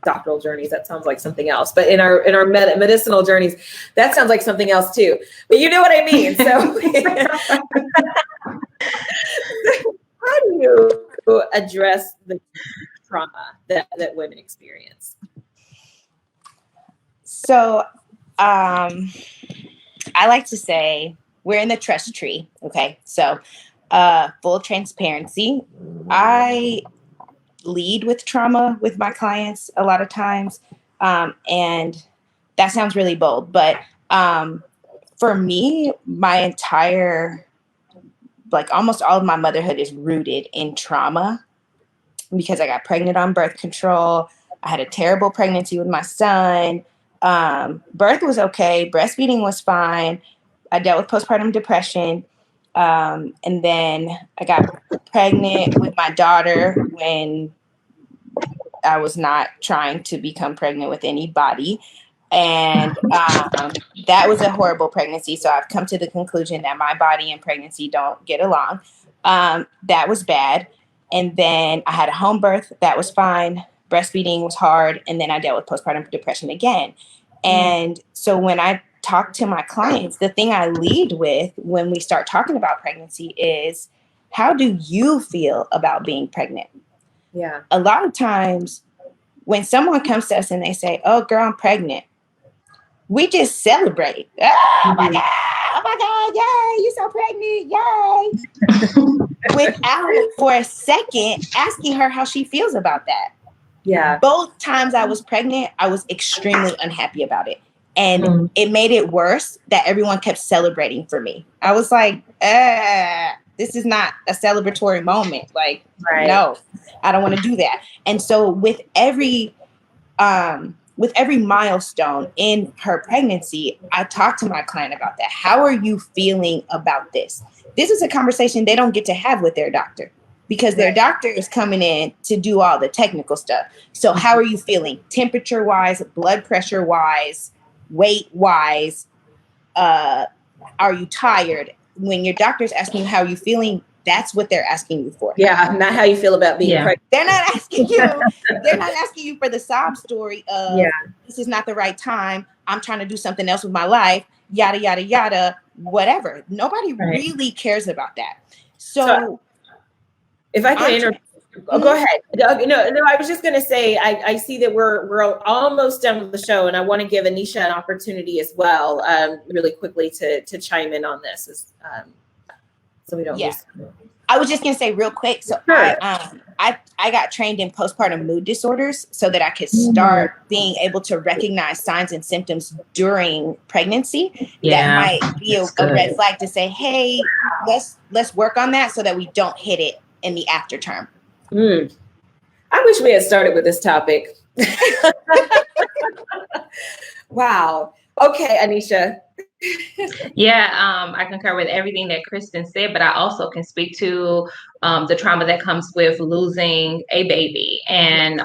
doctoral journeys. That sounds like something else, but in our medicinal journeys, that sounds like something else too. But you know what I mean. So how do you address the trauma that women experience? So I like to say we're in the trust tree. Okay. So full transparency. I lead with trauma with my clients a lot of times. And that sounds really bold, but for me, my entire, almost all of my motherhood is rooted in trauma because I got pregnant on birth control. I had a terrible pregnancy with my son. Birth was okay. Breastfeeding was fine. I dealt with postpartum depression. And then I got pregnant with my daughter when I was not trying to become pregnant with anybody. And that was a horrible pregnancy. So I've come to the conclusion that my body and pregnancy don't get along. That was bad. And then I had a home birth. That was fine. Breastfeeding was hard. And then I dealt with postpartum depression again. And so when I talk to my clients, the thing I lead with when we start talking about pregnancy is, how do you feel about being pregnant? Yeah. A lot of times when someone comes to us and they say, oh, girl, I'm pregnant, we just celebrate. Oh my God, yay, you're so pregnant, yay. Without for a second asking her how she feels about that. Yeah. Both times I was pregnant, I was extremely unhappy about it. And it made it worse that everyone kept celebrating for me. I was like, This is not a celebratory moment. Like, Right. no, I don't want to do that. And so with every milestone in her pregnancy, I talk to my client about that. How are you feeling about this? This is a conversation they don't get to have with their doctor, because their doctor is coming in to do all the technical stuff. So how are you feeling? Temperature wise, blood pressure wise, weight wise, are you tired? When your doctor's asking you how you feeling, that's what they're asking you for. Yeah, not how you feel about being pregnant. They're not asking you. They're not asking you for the sob story of this is not the right time. I'm trying to do something else with my life. Yada yada yada. Whatever. Nobody really cares about that. So if I can interrupt. Oh, go ahead. No, I was just going to say, I see that we're almost done with the show, and I want to give Anesha an opportunity as well, really quickly to chime in on this, so we don't lose. I was just going to say real quick. So I got trained in postpartum mood disorders so that I could start being able to recognize signs and symptoms during pregnancy. That might be a red flag to say, hey, let's work on that so that we don't hit it in the after term. I wish we had started with this topic. Wow. Okay, Anesha. I concur with everything that Kristin said, but I also can speak to the trauma that comes with losing a baby. And,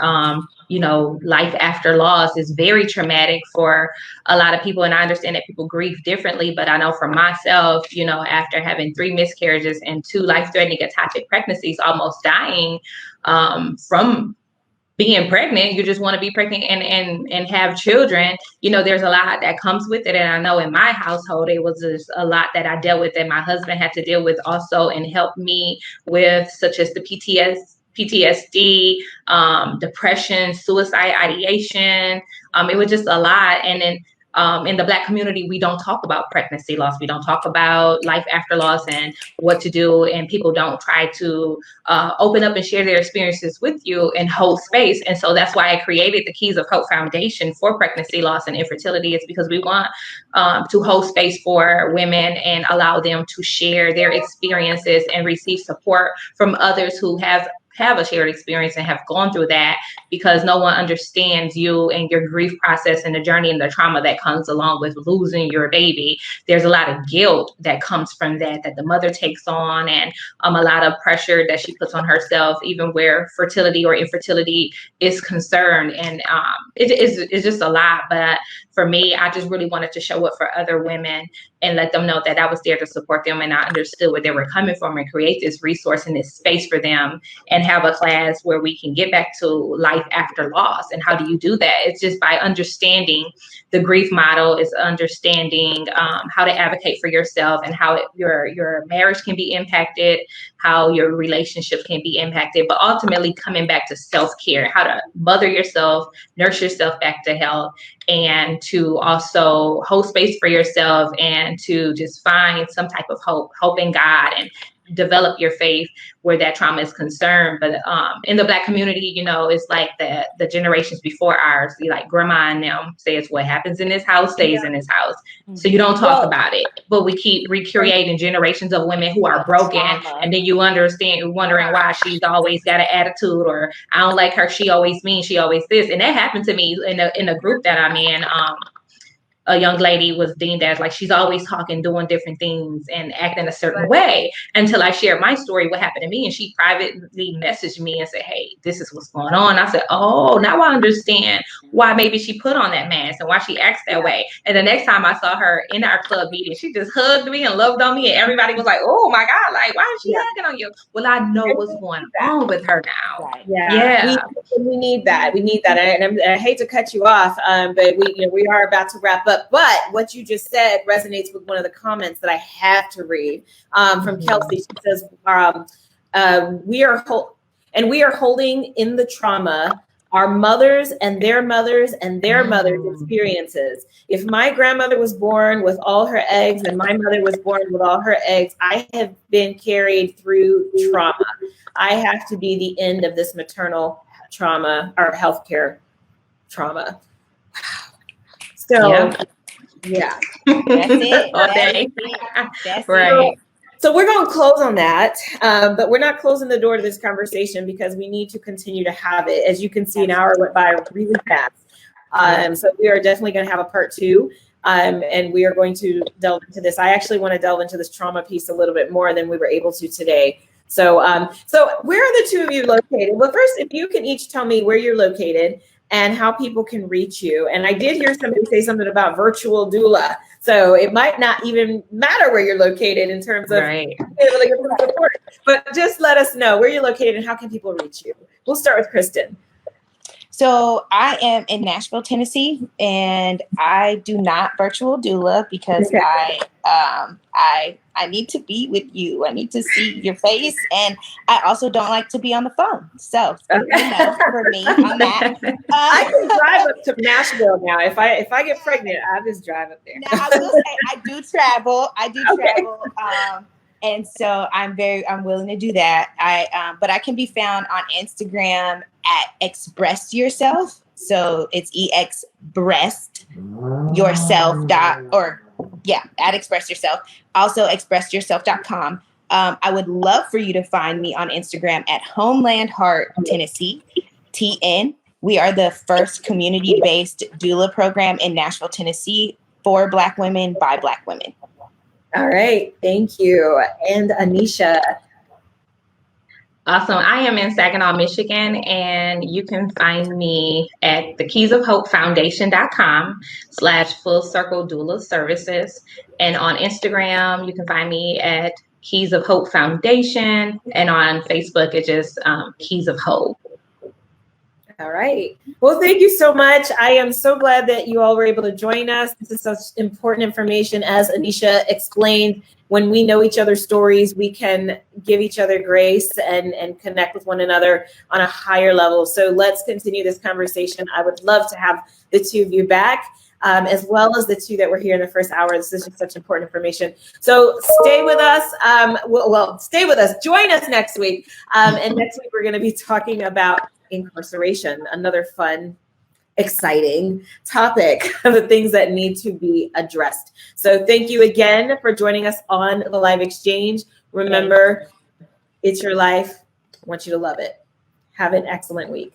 life after loss is very traumatic for a lot of people. And I understand that people grieve differently, but I know for myself, after having 3 miscarriages and 2 life-threatening ectopic pregnancies, almost dying from being pregnant, you just want to be pregnant and have children. There's a lot that comes with it. And I know in my household, it was just a lot that I dealt with that my husband had to deal with also, and helped me with, such as the PTSD, depression, suicide ideation. It was just a lot. And then in the Black community, we don't talk about pregnancy loss. We don't talk about life after loss and what to do. And people don't try to open up and share their experiences with you and hold space. And so that's why I created the Keys of Hope Foundation for pregnancy loss and infertility. It's because we want to hold space for women and allow them to share their experiences and receive support from others who have a shared experience and have gone through that, because no one understands you and your grief process and the journey and the trauma that comes along with losing your baby. There's a lot of guilt that comes from that the mother takes on, and a lot of pressure that she puts on herself, even where fertility or infertility is concerned. And it's just a lot. But for me, I just really wanted to show up for other women and let them know that I was there to support them, and I understood where they were coming from, and create this resource and this space for them, and have a class where we can get back to life after loss. And how do you do that? It's just by understanding the grief model, is understanding how to advocate for yourself, and how your marriage can be impacted, how your relationship can be impacted, but ultimately coming back to self-care, how to mother yourself, nurse yourself back to health, and to also hold space for yourself, and to just find some type of hope in God, and develop your faith where that trauma is concerned. But in the Black community, it's like the generations before ours, like grandma and them says, what happens in this house stays in this house. So you don't talk about it, but we keep recreating generations of women who are broken. And then you wondering why she's always got an attitude, or I don't like her, she always mean, she always this. And that happened to me in a group that I'm in. A young lady was deemed as like, she's always talking, doing different things and acting a certain way, until I shared my story, what happened to me. And she privately messaged me and said, hey, this is what's going on. I said, oh, now I understand why maybe she put on that mask and why she acts that way. And the next time I saw her in our club meeting, she just hugged me and loved on me. And everybody was like, oh my God, like, why is she hugging on you? Well, I know what's going on with her now. Right. Yeah. We need that. We need that. And I hate to cut you off, but we are about to wrap up. But what you just said resonates with one of the comments that I have to read from Kelsey. She says, we are holding in the trauma our mothers and their mothers and their mothers' experiences. If my grandmother was born with all her eggs and my mother was born with all her eggs, I have been carried through trauma. I have to be the end of this maternal trauma or healthcare trauma. So, yeah. That's it. Okay. That's right. it. So we're going to close on that, but we're not closing the door to this conversation because we need to continue to have it. As you can see, an hour went by really fast. So we are definitely going to have a part 2, and we are going to delve into this. I actually want to delve into this trauma piece a little bit more than we were able to today. So where are the two of you located? Well, first, if you can each tell me where you're located and how people can reach you. And I did hear somebody say something about virtual doula. So it might not even matter where you're located in terms of being able to get some support. But just let us know where you're located and how can people reach you. We'll start with Kristin. So I am in Nashville, Tennessee, and I do not virtual doula because I need to be with you. I need to see your face, and I also don't like to be on the phone. So for me on that, I can drive up to Nashville now. If I get pregnant, I'll just drive up there. Now I will say I do travel. Travel. And so I'm willing to do that. But I can be found on Instagram at Express Yourself. So it's expressed yourself at Express Yourself. Also expressyourself.com. I would love for you to find me on Instagram at Homeland Heart Tennessee, TN. We are the first community-based doula program in Nashville, Tennessee for Black women by Black women. All right. Thank you. And Anesha. Awesome. I am in Saginaw, Michigan, and you can find me at the keysofhopefoundation.com/Full Circle Doula Services. And on Instagram, you can find me at Keys of Hope Foundation. And on Facebook, it's just Keys of Hope. All right. Well, thank you so much. I am so glad that you all were able to join us. This is such important information. As Anesha explained, when we know each other's stories, we can give each other grace and connect with one another on a higher level. So let's continue this conversation. I would love to have the two of you back, as well as the two that were here in the first hour. This is just such important information. So stay with us. Stay with us. Join us next week. And next week, we're going to be talking about incarceration, another fun, exciting topic of the things that need to be addressed. So thank you again for joining us on the Live Exchange. Remember, it's your life. I want you to love it. Have an excellent week.